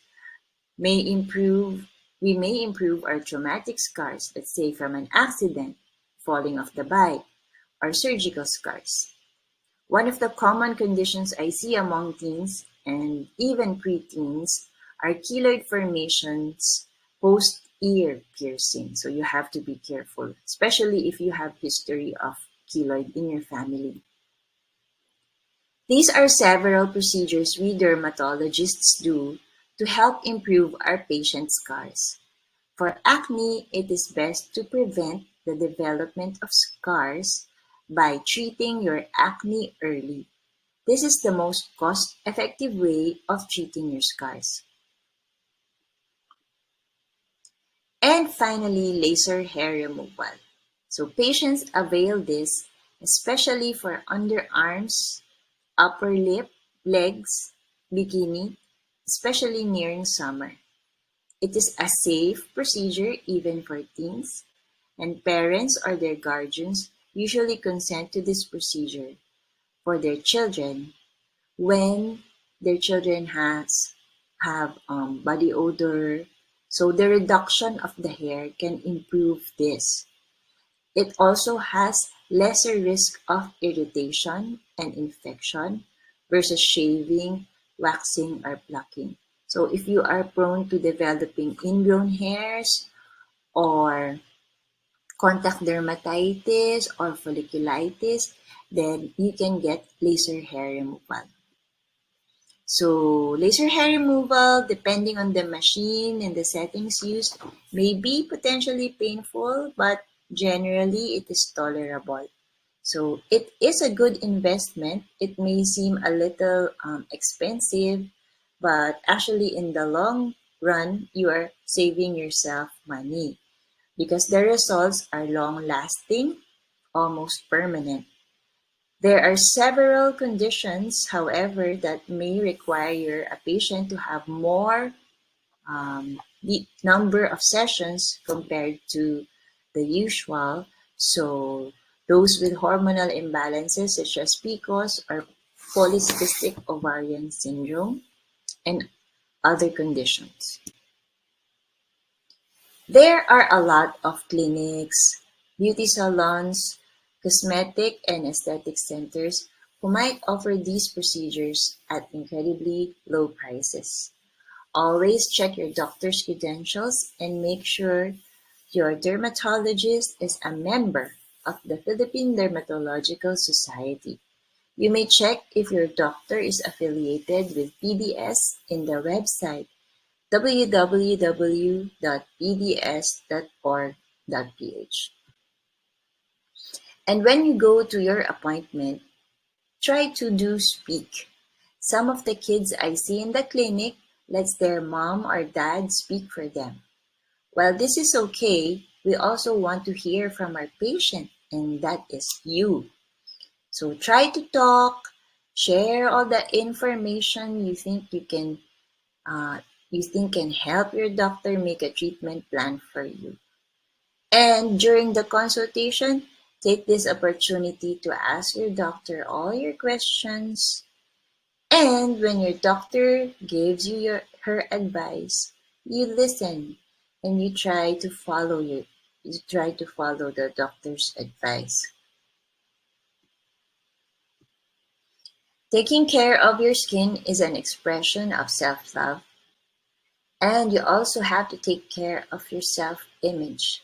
Speaker 5: may improve, we may improve our traumatic scars, let's say from an accident, falling off the bike, or surgical scars. One of the common conditions I see among teens and even preteens are keloid formations post-ear piercing. So you have to be careful, especially if you have history of keloid in your family. These are several procedures we dermatologists do to help improve our patients' scars. For acne, it is best to prevent the development of scars by treating your acne early. This is the most cost-effective way of treating your scars. And finally, laser hair removal. So patients avail this especially for underarms, upper lip, legs, bikini, especially nearing summer. It is a safe procedure even for teens, and parents or their guardians usually consent to this procedure for their children when their children have body odor. So the reduction of the hair can improve this. It also has lesser risk of irritation and infection versus shaving, waxing, or plucking. So if you are prone to developing ingrown hairs or contact dermatitis or folliculitis, then you can get laser hair removal. So laser hair removal, depending on the machine and the settings used, may be potentially painful, but generally it is tolerable. So it is a good investment. It may seem a little expensive, but actually in the long run, you are saving yourself money because the results are long-lasting, almost permanent. There are several conditions, however, that may require a patient to have more the number of sessions compared to the usual. So those with hormonal imbalances such as PCOS or polycystic ovarian syndrome and other conditions. There are a lot of clinics, beauty salons, cosmetic and aesthetic centers who might offer these procedures at incredibly low prices. Always check your doctor's credentials and make sure your dermatologist is a member of the Philippine Dermatological Society. You may check if your doctor is affiliated with PDS in the website www.pds.org.ph. And when you go to your appointment, try to do speak. Some of the kids I see in the clinic lets their mom or dad speak for them. While this is okay, we also want to hear from our patient, and that is you. So try to talk, share all the information you think can help your doctor make a treatment plan for you. And during the consultation, take this opportunity to ask your doctor all your questions. And when your doctor gives you her advice, you listen and you try to follow the doctor's advice. Taking care of your skin is an expression of self-love, and you also have to take care of your self-image.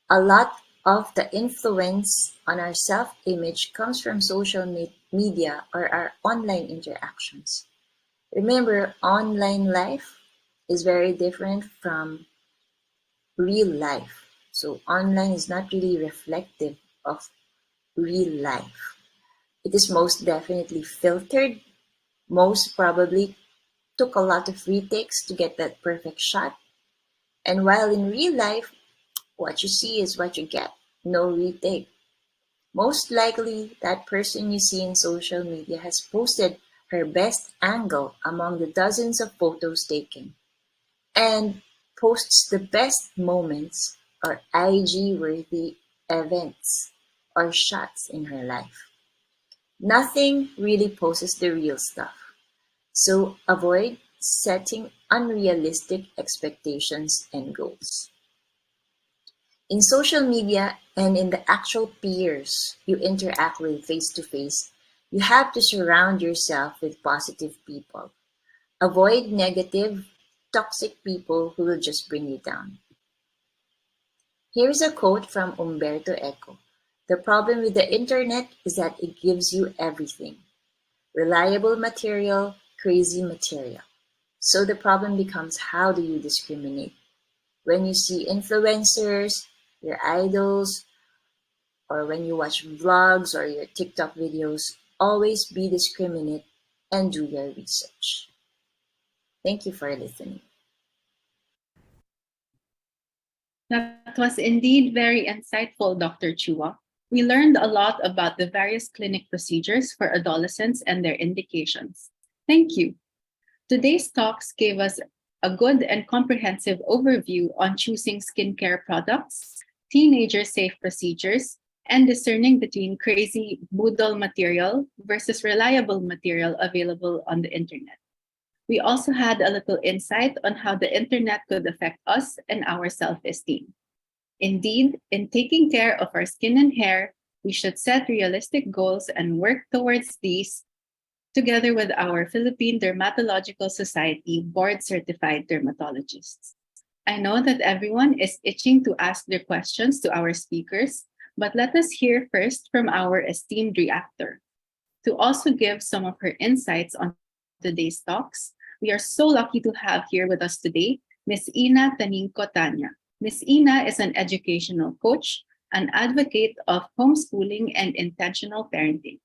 Speaker 5: A lot of the influence on our self-image comes from social media or our online interactions. Remember, online life is very different from real life. So online is not really reflective of real life. It is most definitely filtered, most probably took a lot of retakes to get that perfect shot. And while in real life, what you see is what you get, no retake. Most likely, that person you see in social media has posted her best angle among the dozens of photos taken and posts the best moments or IG-worthy events or shots in her life. Nothing really poses the real stuff. So avoid setting unrealistic expectations and goals. In social media and in the actual peers you interact with face to face, you have to surround yourself with positive people. Avoid negative, toxic people who will just bring you down. Here's a quote from Umberto Eco. The problem with the internet is that it gives you everything. Reliable material, crazy material. So the problem becomes, how do you discriminate? When you see influencers, your idols, or when you watch vlogs or your TikTok videos, always be discriminate and do your research. Thank you for listening.
Speaker 3: That was indeed very insightful, Dr. Chua. We learned a lot about the various clinic procedures for adolescents and their indications. Thank you. Today's talks gave us a good and comprehensive overview on choosing skincare products, teenager-safe procedures, and discerning between crazy boodle material versus reliable material available on the internet. We also had a little insight on how the internet could affect us and our self-esteem. Indeed, in taking care of our skin and hair, we should set realistic goals and work towards these together with our Philippine Dermatological Society board-certified dermatologists. I know that everyone is itching to ask their questions to our speakers, but let us hear first from our esteemed reactor. To also give some of her insights on today's talks, we are so lucky to have here with us today Ms.Ina Taningo Taña. Ms.Ina is an educational coach, an advocate of homeschooling and intentional parenting.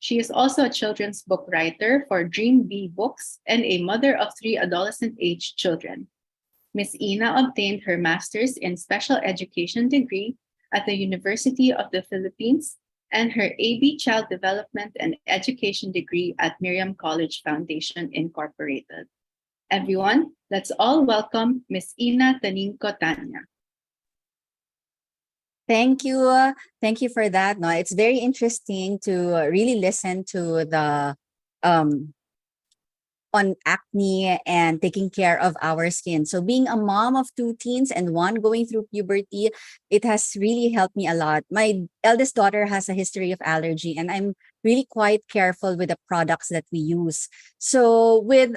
Speaker 3: She is also a children's book writer for Dream Bee Books and a mother of 3 adolescent-age children. Ms.Ina obtained her master's in special education degree at the University of the Philippines and her AB Child Development and Education degree at Miriam College Foundation Incorporated. Everyone, let's all welcome Ms.Ina Taningo Taña.
Speaker 6: Thank you. Thank you for that. No, it's very interesting to really listen to the on acne and taking care of our skin. So being a mom of 2 teens and one going through puberty, it has really helped me a lot. My eldest daughter has a history of allergy and I'm really quite careful with the products that we use. So with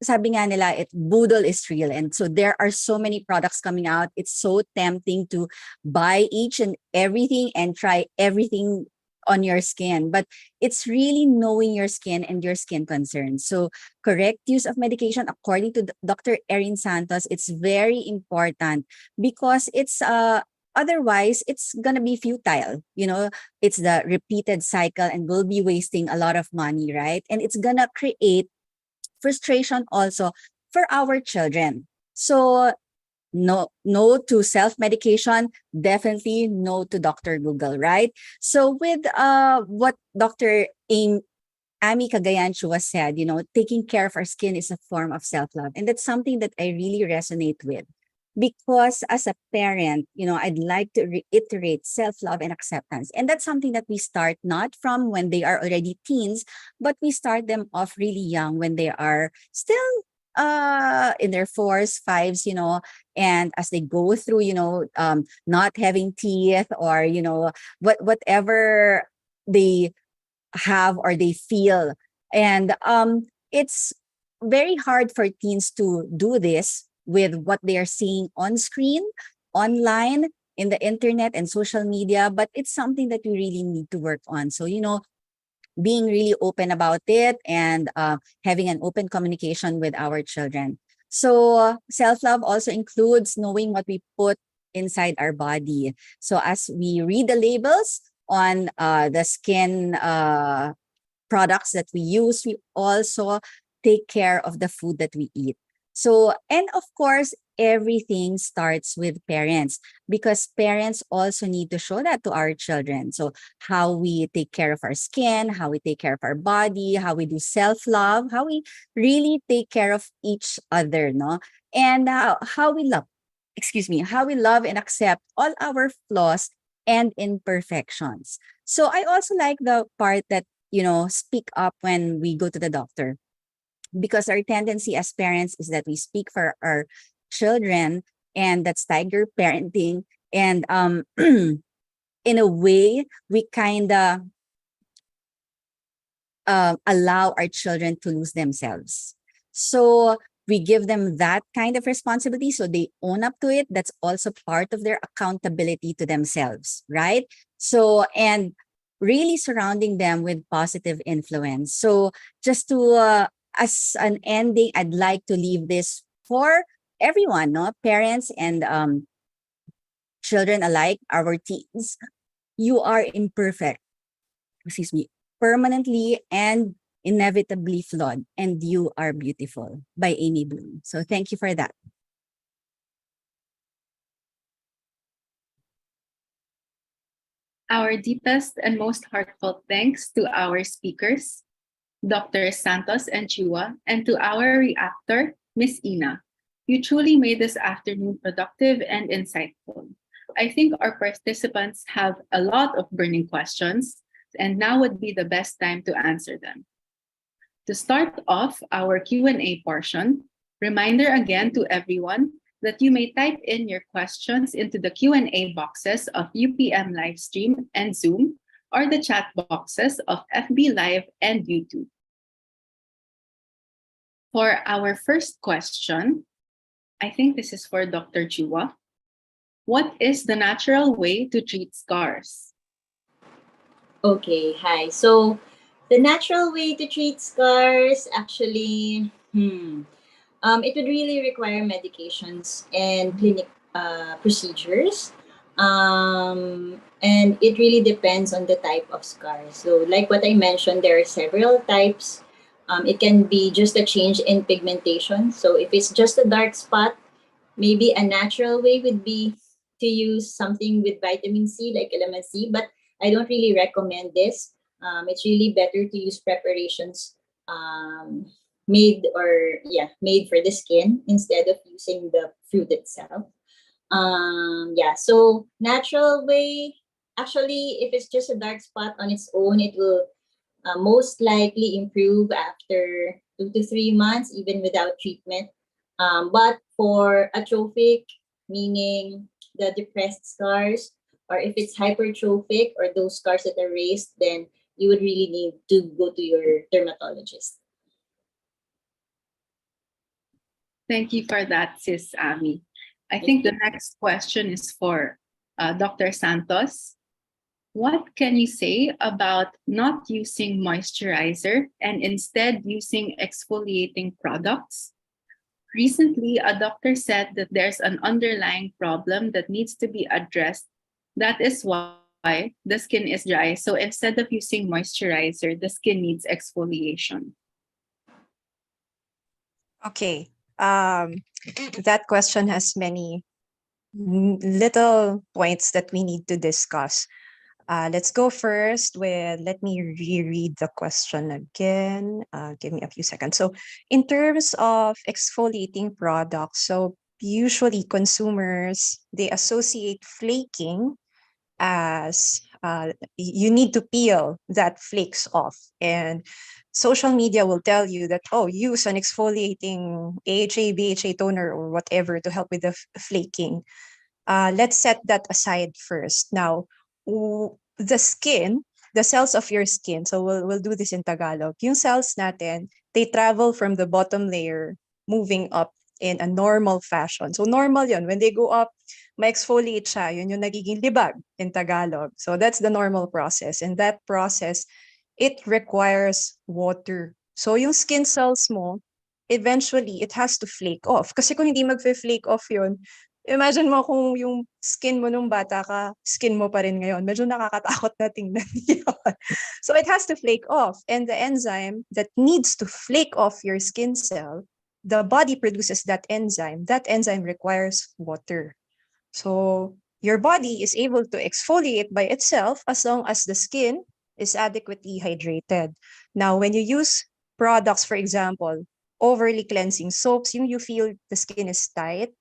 Speaker 6: sabi nga nila, boodle is real. And so there are so many products coming out. It's so tempting to buy each and everything and try everything on your skin. But it's really knowing your skin and your skin concerns. So correct use of medication, according to Dr. Erin Santos, it's very important because it's otherwise it's gonna be futile. You know, it's the repeated cycle and we'll be wasting a lot of money, right? And it's gonna create frustration also for our children. So no to self-medication, definitely no to Dr. Google, right? So with what Dr. Amy Cagayan-Chua said, you know, taking care of our skin is a form of self-love. And that's something that I really resonate with. Because as a parent, you know, I'd like to reiterate self-love and acceptance. And that's something that we start not from when they are already teens, but we start them off really young when they are still in their 4s, 5s, you know, and as they go through, you know, not having teeth or, you know, whatever they have or they feel. And it's very hard for teens to do this with what they are seeing on screen, online, in the internet and social media, but it's something that we really need to work on. So, you know, being really open about it and having an open communication with our children. So self-love also includes knowing what we put inside our body. So as we read the labels on the skin products that we use, we also take care of the food that we eat. So, and of course, everything starts with parents because parents also need to show that to our children. So how we take care of our skin, how we take care of our body, how we do self-love, how we really take care of each other, no? And how we love, how we love and accept all our flaws and imperfections. So I also like the part that speak up when we go to the doctor, because our tendency as parents is that we speak for our children, and that's tiger parenting. And in a way, we kind of allow our children to lose themselves. So we give them that kind of responsibility, so they own up to it. That's also part of their accountability to themselves, right? So, and really surrounding them with positive influence. So just to, as an ending, I'd like to leave this for everyone, no? Parents and children alike, our teens. You are imperfect, excuse me, permanently and inevitably flawed, and you are beautiful, by Amy Bloom. So thank you for that.
Speaker 3: Our deepest and most heartfelt thanks to our speakers, Dr. Santos and Chua, and to our reactor, Ms.Ina. You truly made this afternoon productive and insightful. I think our participants have a lot of burning questions, and now would be the best time to answer them. To start off our Q&A portion, reminder again to everyone that you may type in your questions into the Q&A boxes of UPM Livestream and Zoom, or the chat boxes of FB Live and YouTube. For our first question, I think this is for Dr. Chua. What is the natural way to treat scars?
Speaker 5: Okay, hi. So the natural way to treat scars, actually, it would really require medications and clinic procedures. And it really depends on the type of scar. So like what I mentioned, there are several types. It can be just a change in pigmentation. So if it's just a dark spot, maybe a natural way would be to use something with vitamin C, like calamansi, but I don't really recommend this. It's really better to use preparations made for the skin instead of using the fruit itself. So natural way, actually, if it's just a dark spot on its own, it will most likely improve after 2 to 3 months, even without treatment. But for atrophic, meaning the depressed scars, or if it's hypertrophic or those scars that are raised, then you would really need to go to your dermatologist.
Speaker 3: Thank you for that, Sis Ami. I think the next question is for Dr. Santos. What can you say about not using moisturizer and instead using exfoliating products? Recently, a doctor said that there's an underlying problem that needs to be addressed. That is why the skin is dry. So instead of using moisturizer, the skin needs exfoliation.
Speaker 4: Okay. That question has many little points that we need to discuss. Let's go first with, let me reread the question again. Give me a few seconds. So in terms of exfoliating products, so usually consumers, they associate flaking as you need to peel that flakes off. And social media will tell you that, oh, use an exfoliating AHA, BHA toner or whatever to help with the flaking. Let's set that aside first. Now, the skin, the cells of your skin, so we'll do this in Tagalog. Yung cells natin, they travel from the bottom layer moving up in a normal fashion. So normal yun. When they go up, ma-exfoliate siya. Yun yung nagiging libag in Tagalog. So that's the normal process. And that process, it requires water. So yung skin cells mo, eventually, it has to flake off. Kasi kung hindi mag-flake off yun, imagine mo kung yung skin mo nung bata ka, skin mo pa rin ngayon. Medyo nakakatakot na tingnan yun. So it has to flake off. And the enzyme that needs to flake off your skin cell, the body produces that enzyme. That enzyme requires water. So your body is able to exfoliate by itself as long as the skin is adequately hydrated. Now, when you use products, for example, overly cleansing soaps, you feel the skin is tight,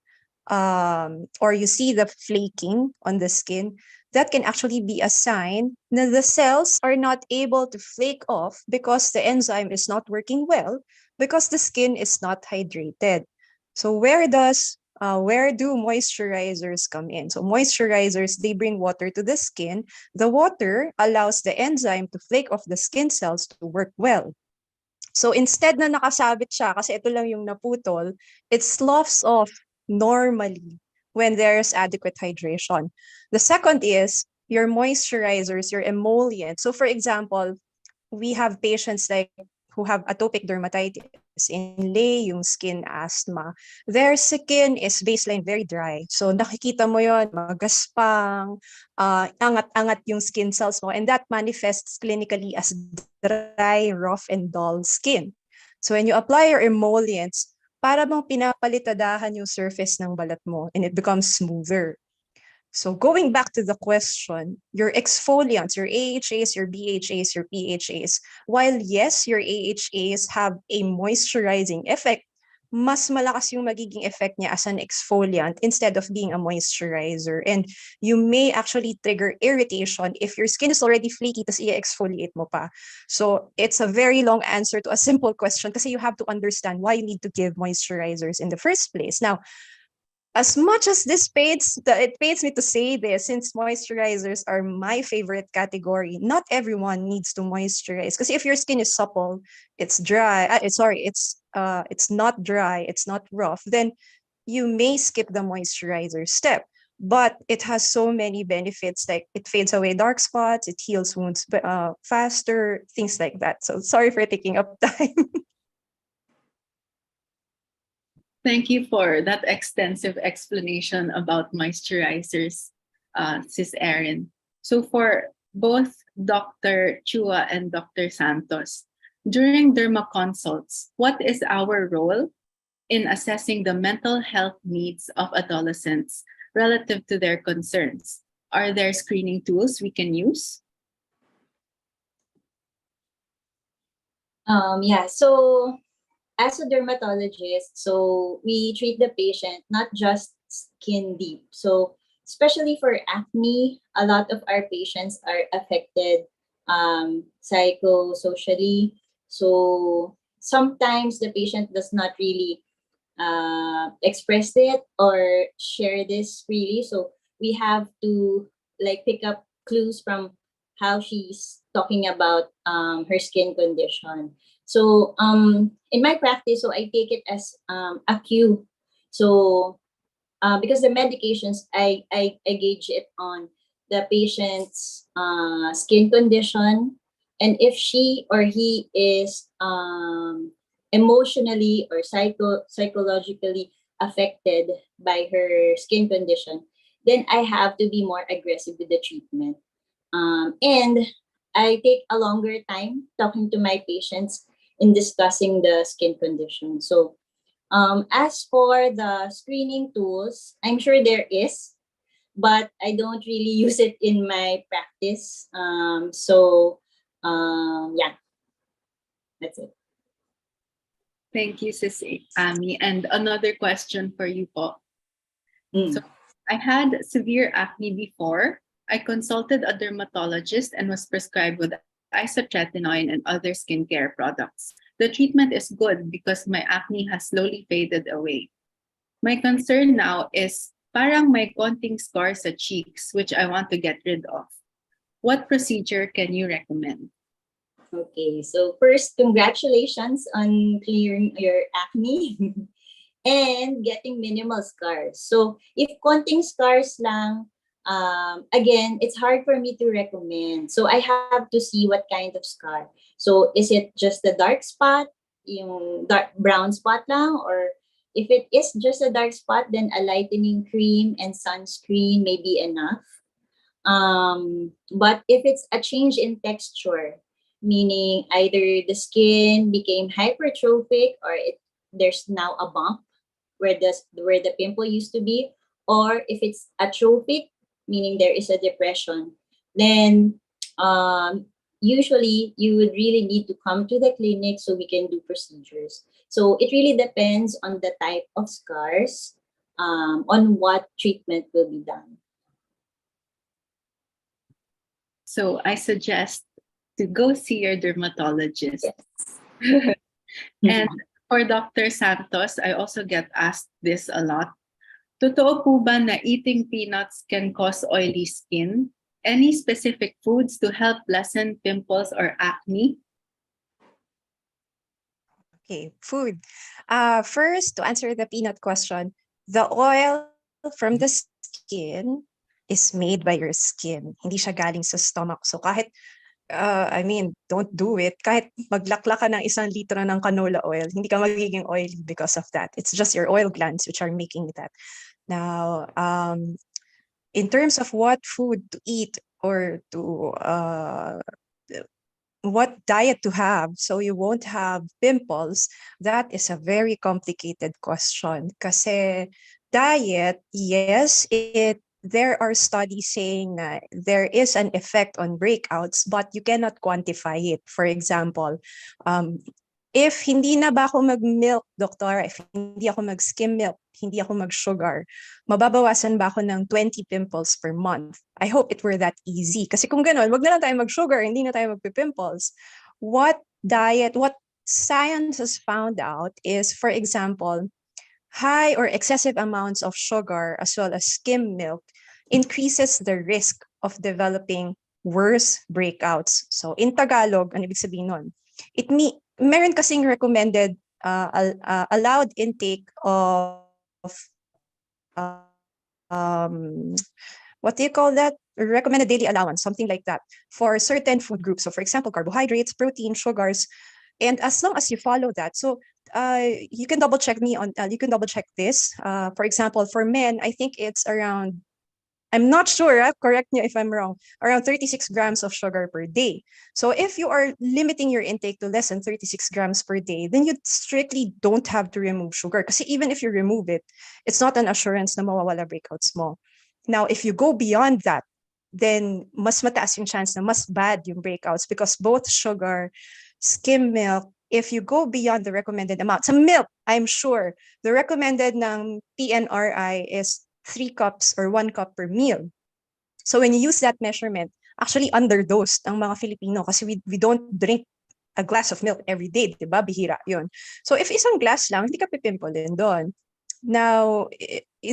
Speaker 4: or you see the flaking on the skin, that can actually be a sign that the cells are not able to flake off because the enzyme is not working well because the skin is not hydrated. So where do moisturizers come in? So moisturizers, they bring water to the skin. The water allows the enzyme to flake off the skin cells to work well. So instead na nakasabit siya, kasi ito lang yung naputol, it sloughs off normally when there's adequate hydration. The second is your moisturizers, your emollients. So for example, we have patients like who have atopic dermatitis, inlay yung skin asthma. Their skin is baseline very dry. So nakikita mo yon, magaspang, angat-angat yung skin cells mo, and that manifests clinically as dry, rough, and dull skin. So when you apply your emollients, para bang pinapalitadahan yung surface ng balat mo and it becomes smoother. So going back to the question, your exfoliants, your AHAs, your BHAs, your PHAs, while yes, your AHAs have a moisturizing effect, mas malakas yung magiging effect niya as an exfoliant instead of being a moisturizer. And you may actually trigger irritation if your skin is already flaky, tas i-exfoliate mo pa. So it's a very long answer to a simple question kasi you have to understand why you need to give moisturizers in the first place. Now, as much as it pains me to say this, since moisturizers are my favorite category, not everyone needs to moisturize. Because if your skin is supple, it's dry, it's not dry, it's not rough, then you may skip the moisturizer step. But it has so many benefits, like it fades away dark spots, it heals wounds faster, things like that. So sorry for taking up time.
Speaker 3: Thank you for that extensive explanation about moisturizers, Sis Erin. So for both Dr. Chua and Dr. Santos, during derma consults, what is our role in assessing the mental health needs of adolescents relative to their concerns? Are there screening tools we can use?
Speaker 5: So as a dermatologist, so we treat the patient not just skin deep. So especially for acne, a lot of our patients are affected psychosocially. So sometimes the patient does not really express it or share this freely. So we have to like pick up clues from how she's talking about her skin condition. So in my practice, so I take it as a cue. So because the medications, I gauge it on the patient's skin condition, and if she or he is emotionally or psychologically affected by her skin condition, then I have to be more aggressive with the treatment. And I take a longer time talking to my patients in discussing the skin condition. So as for the screening tools, I'm sure there is, but I don't really use it in my practice. Yeah, that's it.
Speaker 3: Thank you, Sis Ami. And another question for you, po. So I had severe acne before. I consulted a dermatologist and was prescribed with isotretinoin and other skincare products. The treatment is good because my acne has slowly faded away. My concern now is parang may konting scars sa cheeks which I want to get rid of. What procedure can you recommend?
Speaker 5: Okay, so first, congratulations on clearing your acne and getting minimal scars. So if konting scars lang, again, it's hard for me to recommend. So I have to see what kind of scar. So is it just the dark spot, yung dark brown spot lang, or if it is just a dark spot, then a lightening cream and sunscreen may be enough. But if it's a change in texture, meaning either the skin became hypertrophic or there's now a bump where the pimple used to be, or if it's atrophic, meaning there is a depression, then usually you would really need to come to the clinic so we can do procedures. So it really depends on the type of scars. on what treatment will be done.
Speaker 3: So I suggest to go see your dermatologist.
Speaker 5: Yes.
Speaker 3: And for Dr. Santos, I also get asked this a lot. Totoo po ba na eating peanuts can cause oily skin? Any specific foods to help lessen pimples or acne?
Speaker 4: Okay, food. First, to answer the peanut question, the oil from the skin is made by your skin. Hindi siya galing sa stomach. So kahit, I mean, don't do it. Kahit maglakla ka ng 1 litro ng canola oil, hindi ka magiging oily because of that. It's just your oil glands which are making that. Now, in terms of what food to eat or to what diet to have so you won't have pimples, that is a very complicated question. Kasi diet, yes, there are studies saying that there is an effect on breakouts, but you cannot quantify it. For example, if hindi na ba ako mag-milk, doktor, if hindi ako mag-skim milk, hindi ako mag-sugar, mababawasan ba ako ng 20 pimples per month? I hope it were that easy. Kasi kung gano'n, wag na lang tayo mag-sugar, hindi na tayo magpipimples. What science has found out is, for example, high or excessive amounts of sugar as well as skim milk increases the risk of developing worse breakouts. So in Tagalog, ano ibig sabihin nun? Meron kasing recommended allowed intake of what do you call that? Recommended daily allowance, something like that, for certain food groups. So for example, carbohydrates, protein, sugars, and as long as you follow that, so you can double check this. For example, for men, I think it's around, I'm not sure, correct me if I'm wrong, around 36 grams of sugar per day. So if you are limiting your intake to less than 36 grams per day, then you strictly don't have to remove sugar. Because even if you remove it, it's not an assurance na mawawala breakouts mo. Now, if you go beyond that, then mas mataas yung chance na mas bad yung breakouts, because both sugar, skim milk, if you go beyond the recommended amount, sa milk, I'm sure, the recommended ng PNRI is 3 cups or 1 cup per meal. So when you use that measurement, actually underdosed ang mga Filipino kasi we don't drink a glass of milk every day, di ba? Bihira yun. So if isang glass lang, hindi ka pipimple din doon. Now,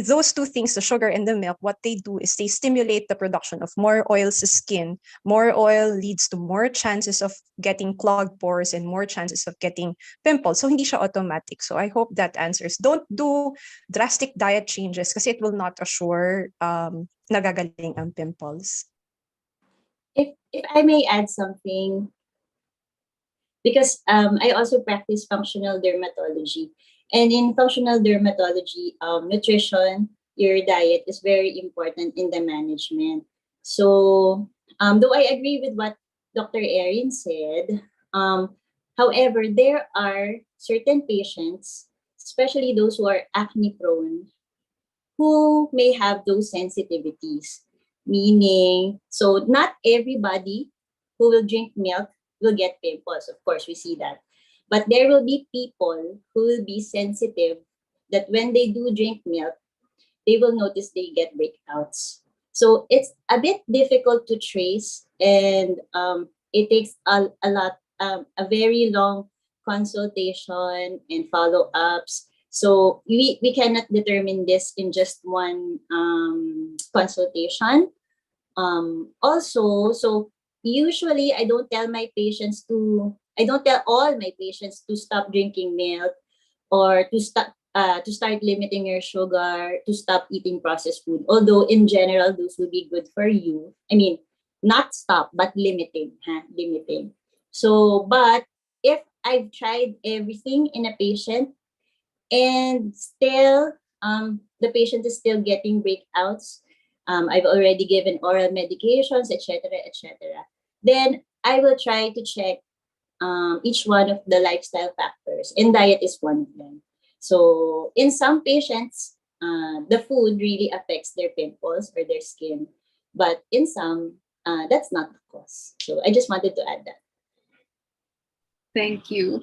Speaker 4: those two things, the sugar and the milk, what they do is they stimulate the production of more oil sa skin. More oil leads to more chances of getting clogged pores and more chances of getting pimples. So hindi siya automatic. So I hope that answers. Don't do drastic diet changes kasi it will not assure nagagaling ang pimples.
Speaker 5: If I may add something, because I also practice functional dermatology. And in functional dermatology, nutrition, your diet is very important in the management. So, though I agree with what Dr. Erin said, however, there are certain patients, especially those who are acne prone, who may have those sensitivities. Meaning, so not everybody who will drink milk will get pimples. Of course, we see that. But there will be people who will be sensitive that when they do drink milk, they will notice they get breakouts. So it's a bit difficult to trace, and it takes a very long consultation and follow-ups. So we cannot determine this in just one consultation. Also, so usually I don't tell all my patients to stop drinking milk or to start limiting your sugar, to stop eating processed food. Although in general, those will be good for you. I mean, not stop, but limiting. So, but if I've tried everything in a patient and still the patient is still getting breakouts, I've already given oral medications, etc., then I will try to check each one of the lifestyle factors, and diet is one of them. So in some patients, the food really affects their pimples or their skin, but in some, that's not the cause. So I just wanted to add that.
Speaker 3: Thank you.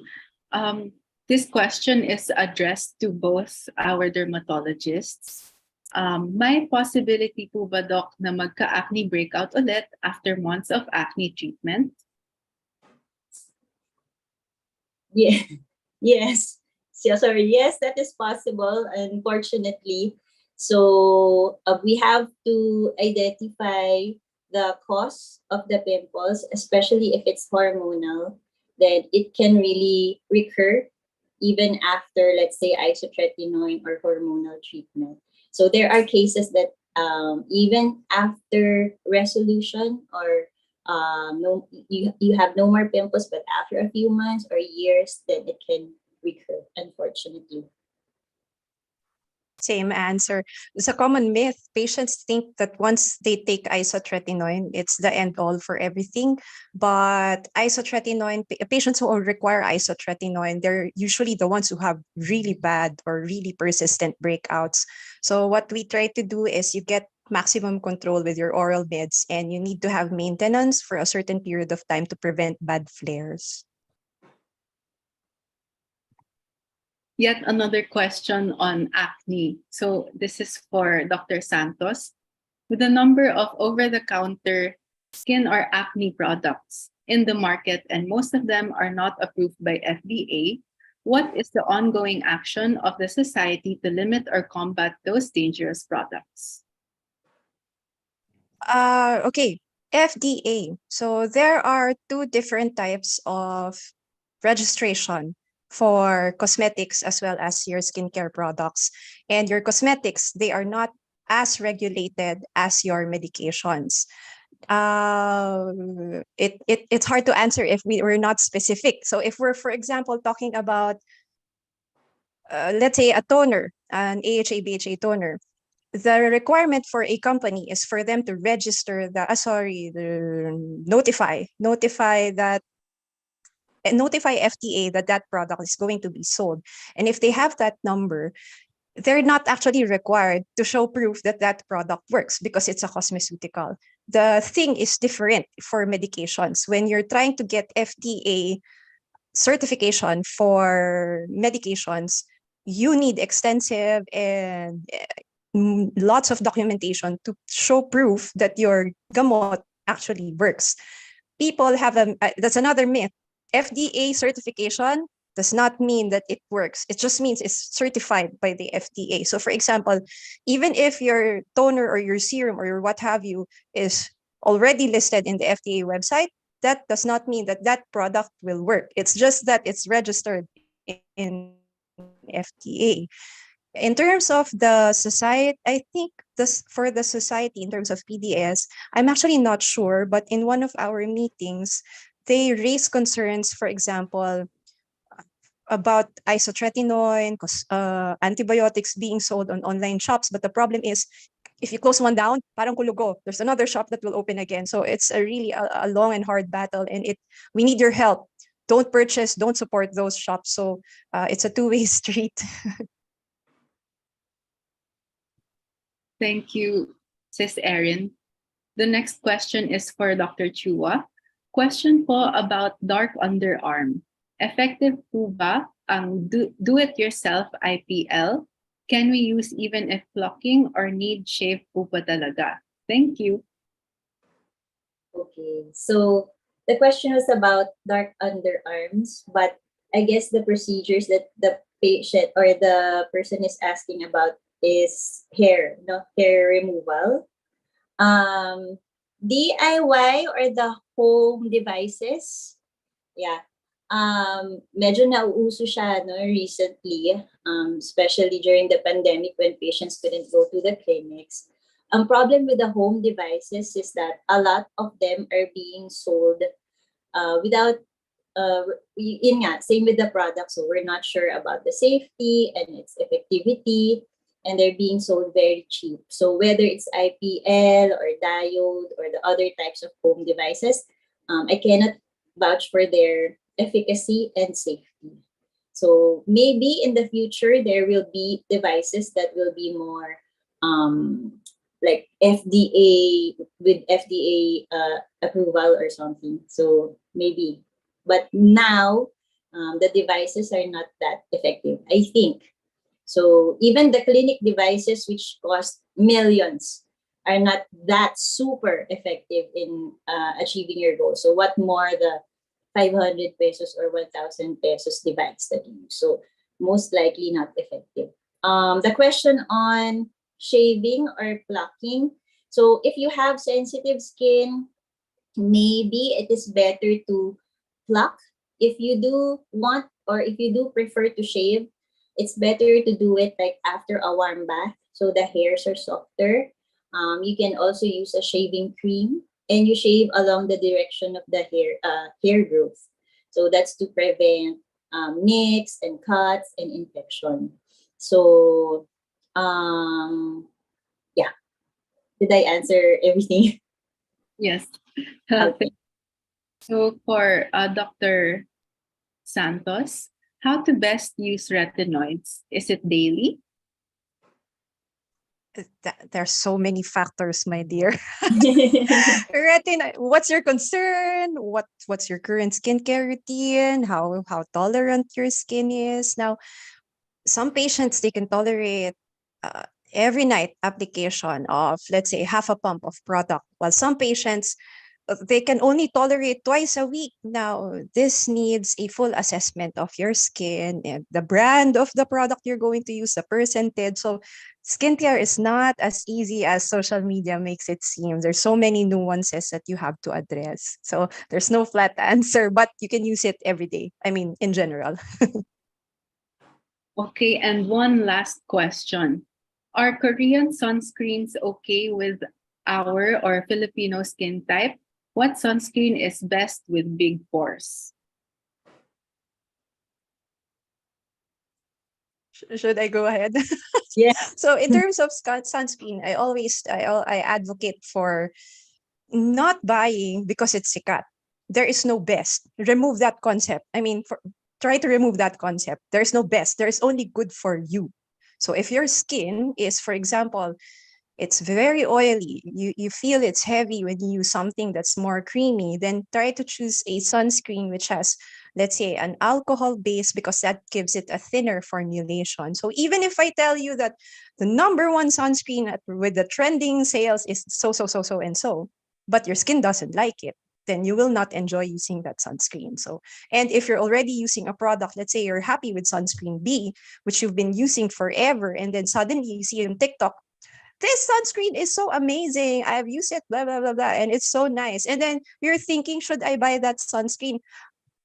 Speaker 3: This question is addressed to both our dermatologists. May possibility po ba, Doc, na magka-acne breakout ulit after months of acne treatment?
Speaker 7: Yeah. Yes. So, sorry. Yes, that is possible, unfortunately. So we have to identify the cause of the pimples, especially if it's hormonal, then it can really recur even after, let's say, isotretinoin or hormonal treatment. So there are cases that even after resolution or no, you have no more pimples, but after a few months or years, then it can recur, unfortunately.
Speaker 4: Same answer. It's a common myth. Patients think that once they take isotretinoin, it's the end all for everything. But isotretinoin, patients who require isotretinoin, they're usually the ones who have really bad or really persistent breakouts. So what we try to do is you get maximum control with your oral meds, and you need to have maintenance for a certain period of time to prevent bad flares.
Speaker 3: Yet another question on acne. So this is for Dr. Santos. With the number of over-the-counter skin or acne products in the market, and most of them are not approved by FDA, what is the ongoing action of the society to limit or combat those dangerous products?
Speaker 4: Okay, FDA. So there are two different types of registration for cosmetics as well as your skincare products. And your cosmetics, they are not as regulated as your medications. It's hard to answer if we were not specific. So if we're, for example, talking about, let's say, a toner, an AHA, BHA toner, the requirement for a company is for them to register notify FDA that that product is going to be sold. And if they have that number, they're not actually required to show proof that that product works because it's a cosmeceutical. The thing is different for medications. When you're trying to get FDA certification for medications, you need extensive and lots of documentation to show proof that your gamot actually works. People have that's another myth. FDA certification does not mean that it works. It just means it's certified by the FDA. So for example, even if your toner or your serum or your what have you is already listed in the FDA website, that does not mean that that product will work. It's just that it's registered in FDA. In terms of the society, I think this for the society in terms of PDS, I'm actually not sure, but in one of our meetings, they raised concerns, for example, about isotretinoin, antibiotics being sold on online shops. But the problem is, if you close one down, parang kulugo, there's another shop that will open again. So it's a really a long and hard battle, and we need your help. Don't purchase, don't support those shops. So it's a two-way street.
Speaker 3: Thank you, Sis Erin. The next question is for Dr. Chua. Question po about dark underarm. Effective po ba ang do-it-yourself IPL? Can we use even if flocking or need shave po ba talaga? Thank you.
Speaker 7: Okay, so the question was about dark underarms, but I guess the procedures that the patient or the person is asking about is hair removal. DIY or the home devices, yeah. Medyo nauuso siya recently, especially during the pandemic when patients couldn't go to the clinics. Ang problem with the home devices is that a lot of them are being sold without same with the product. So we're not sure about the safety and its effectivity, and they're being sold very cheap. So whether it's IPL or diode or the other types of home devices, I cannot vouch for their efficacy and safety. So maybe in the future, there will be devices that will be more like FDA with FDA approval or something. So maybe, but now the devices are not that effective, I think. So even the clinic devices, which cost millions, are not that super effective in achieving your goal. So what more the 500 pesos or 1,000 pesos device that you use? So most likely not effective. The question on shaving or plucking. So if you have sensitive skin, maybe it is better to pluck. If you do want, or if you do prefer to shave, it's better to do it like after a warm bath, so the hairs are softer. You can also use a shaving cream, and you shave along the direction of the hair growth. So that's to prevent nicks and cuts and infection. So yeah, did I answer everything?
Speaker 3: Yes.
Speaker 7: Okay.
Speaker 3: So for Dr. Santos, how to best use retinoids? Is it daily?
Speaker 4: There's so many factors, my dear. What's your concern? What's your current skincare routine? How tolerant your skin is? Now, some patients, they can tolerate every night application of, let's say, half a pump of product, while some patients, they can only tolerate twice a week. Now, this needs a full assessment of your skin and the brand of the product you're going to use, the percentage. So skincare is not as easy as social media makes it seem. There's so many nuances that you have to address. So there's no flat answer, but you can use it every day. I mean, in general.
Speaker 3: Okay, and one last question. Are Korean sunscreens okay with our or Filipino skin type? What sunscreen is best with big pores?
Speaker 4: Should I go ahead?
Speaker 7: Yeah.
Speaker 4: So in terms of sunscreen, I advocate for not buying because it's sikat. There is no best. Remove that concept. I mean, try to remove that concept. There's no best. There's only good for you. So if your skin is, for example, it's very oily, you feel it's heavy when you use something that's more creamy, then try to choose a sunscreen which has, let's say, an alcohol base, because that gives it a thinner formulation. So even if I tell you that the number one sunscreen with the trending sales is so and so, but your skin doesn't like it, then you will not enjoy using that sunscreen. So, and if you're already using a product, let's say you're happy with sunscreen B, which you've been using forever, and then suddenly you see on TikTok, this sunscreen is so amazing, I've used it, blah, blah, blah, blah, and it's so nice. And then you're thinking, should I buy that sunscreen?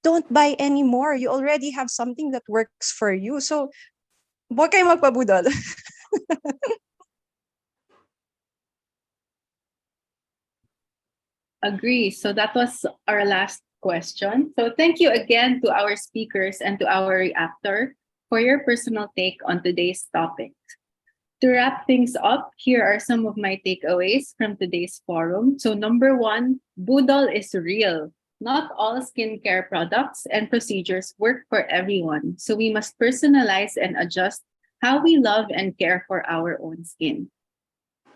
Speaker 4: Don't buy anymore. You already have something that works for you. So, huwag kayo magpabudol.
Speaker 3: Agree. So that was our last question. So thank you again to our speakers and to our reactor for your personal take on today's topic. To wrap things up, here are some of my takeaways from today's forum. So number one, budol is real. Not all skincare products and procedures work for everyone. So we must personalize and adjust how we love and care for our own skin.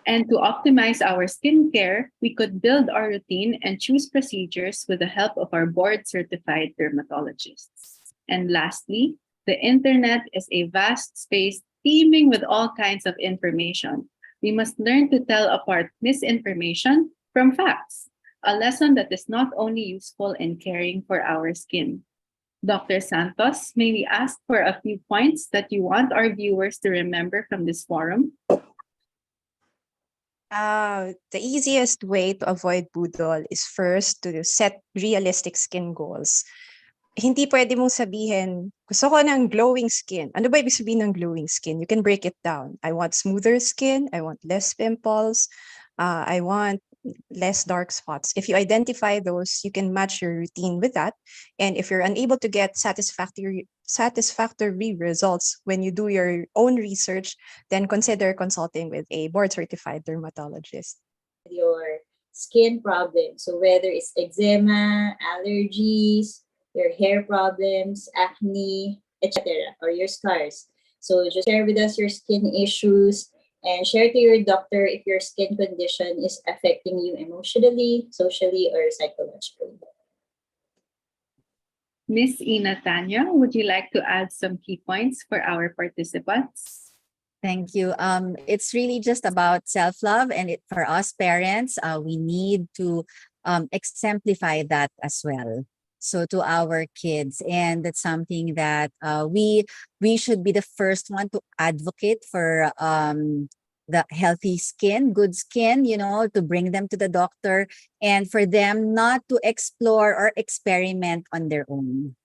Speaker 3: And to optimize our skincare, we could build our routine and choose procedures with the help of our board-certified dermatologists. And lastly, the internet is a vast space teeming with all kinds of information. We must learn to tell apart misinformation from facts, a lesson that is not only useful in caring for our skin. Dr. Santos, may we ask for a few points that you want our viewers to remember from this forum?
Speaker 4: The easiest way to avoid budol is first to set realistic skin goals. Hindi pwede mong sabihin, gusto ko ng glowing skin. Ano ba ibig sabihin ng glowing skin? You can break it down. I want smoother skin. I want less pimples. I want less dark spots. If you identify those, you can match your routine with that. And if you're unable to get satisfactory results when you do your own research, then consider consulting with a board-certified dermatologist.
Speaker 7: Your skin problems, so whether it's eczema, allergies, your hair problems, acne, etc., or your scars. So just share with us your skin issues and share to your doctor if your skin condition is affecting you emotionally, socially, or psychologically.
Speaker 3: Ms.Ina, Taña, would you like to add some key points for our participants?
Speaker 6: Thank you. It's really just about self-love, and for us parents, we need to exemplify that as well. So to our kids, and that's something that we should be the first one to advocate for the healthy skin, good skin, to bring them to the doctor, and for them not to explore or experiment on their own.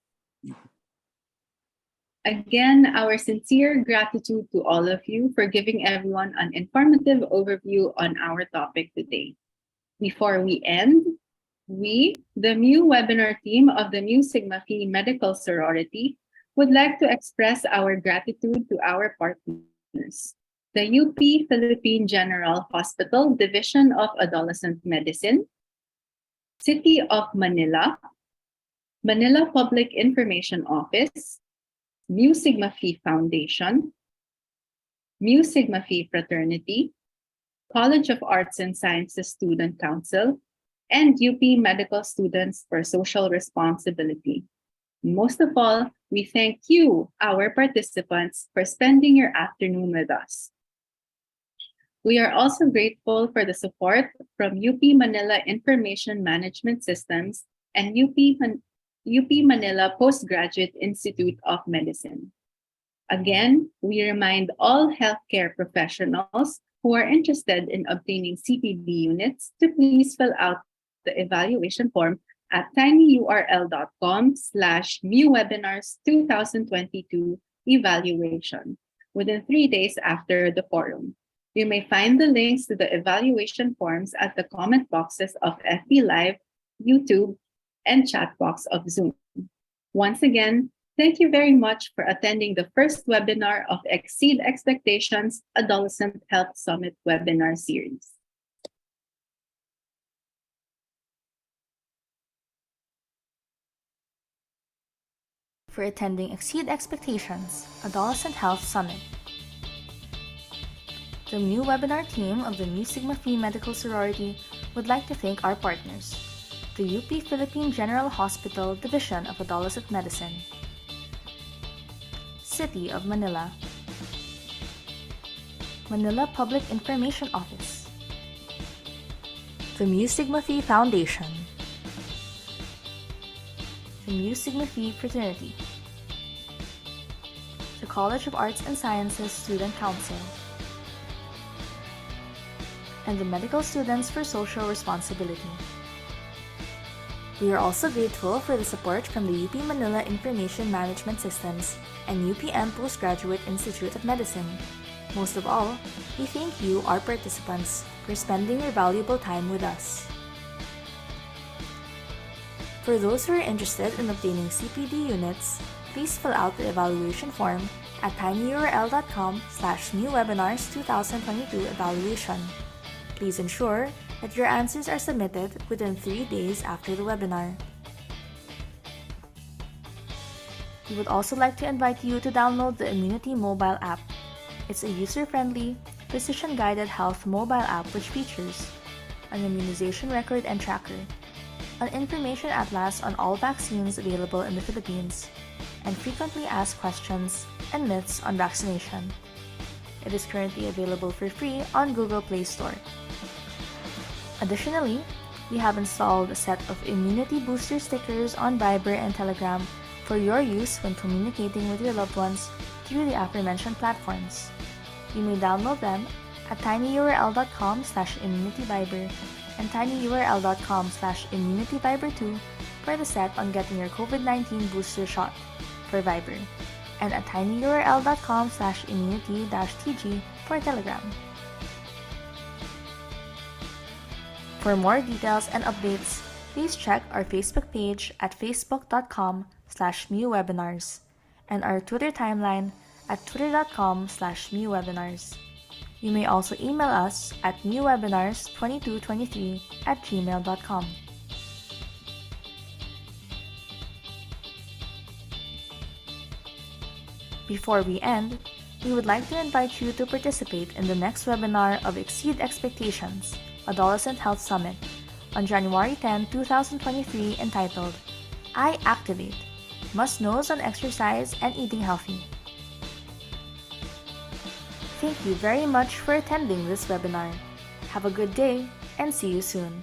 Speaker 3: Again, our sincere gratitude to all of you for giving everyone an informative overview on our topic today. Before we end, we, the new webinar team of the Mu Sigma Phi Medical Sorority, would like to express our gratitude to our partners. The UP Philippine General Hospital Division of Adolescent Medicine, City of Manila, Manila Public Information Office, Mu Sigma Phi Foundation, Mu Sigma Phi Fraternity, College of Arts and Sciences Student Council, and UP Medical Students for Social Responsibility. Most of all, we thank you, our participants, for spending your afternoon with us. We are also grateful for the support from UP Manila Information Management Systems and UP Manila Postgraduate Institute of Medicine. Again, we remind all healthcare professionals who are interested in obtaining CPD units to please fill out the evaluation form at tinyurl.com/MuWebinars2022 evaluation within 3 days after the forum. You may find the links to the evaluation forms at the comment boxes of FB Live, YouTube, and chat box of Zoom. Once again, thank you very much for attending the first webinar of Exceed Expectations Adolescent Health Summit webinar series.
Speaker 1: For attending Exceed Expectations Adolescent Health Summit. The new webinar team of the Mu Sigma Phi Medical Sorority would like to thank our partners, the UP Philippine General Hospital Division of Adolescent Medicine, City of Manila, Manila Public Information Office, the Mu Sigma Phi Foundation, the Mu Sigma Phi Fraternity, the College of Arts and Sciences Student Council, and the Medical Students for Social Responsibility. We are also grateful for the support from the UP Manila Information Management Systems and UPM Postgraduate Institute of Medicine. Most of all, we thank you, our participants, for spending your valuable time with us. For those who are interested in obtaining CPD units, please fill out the evaluation form at tinyurl.com/MuWebinars2022 evaluation. Please ensure that your answers are submitted within 3 days after the webinar. We would also like to invite you to download the Immunity mobile app. It's a user-friendly, physician-guided health mobile app which features an immunization record and tracker, an information atlas on all vaccines available in the Philippines, and frequently asked questions and myths on vaccination. It is currently available for free on Google Play Store. Additionally, we have installed a set of immunity booster stickers on Viber and Telegram for your use when communicating with your loved ones through the aforementioned platforms. You may download them at tinyurl.com/immunityviber and tinyurl.com/immunityviber2 for the set on getting your COVID-19 booster shot for Viber, and at tinyurl.com/immunity-tg for Telegram. For more details and updates, please check our Facebook page at facebook.com/MuWebinars and our Twitter timeline at twitter.com/MuWebinars. You may also email us at MuWebinars2223@gmail.com. Before we end, we would like to invite you to participate in the next webinar of Exceed Expectations Adolescent Health Summit on January 10, 2023 entitled I Activate, must-knows on exercise and eating healthy. Thank you very much for attending this webinar. Have a good day and see you soon.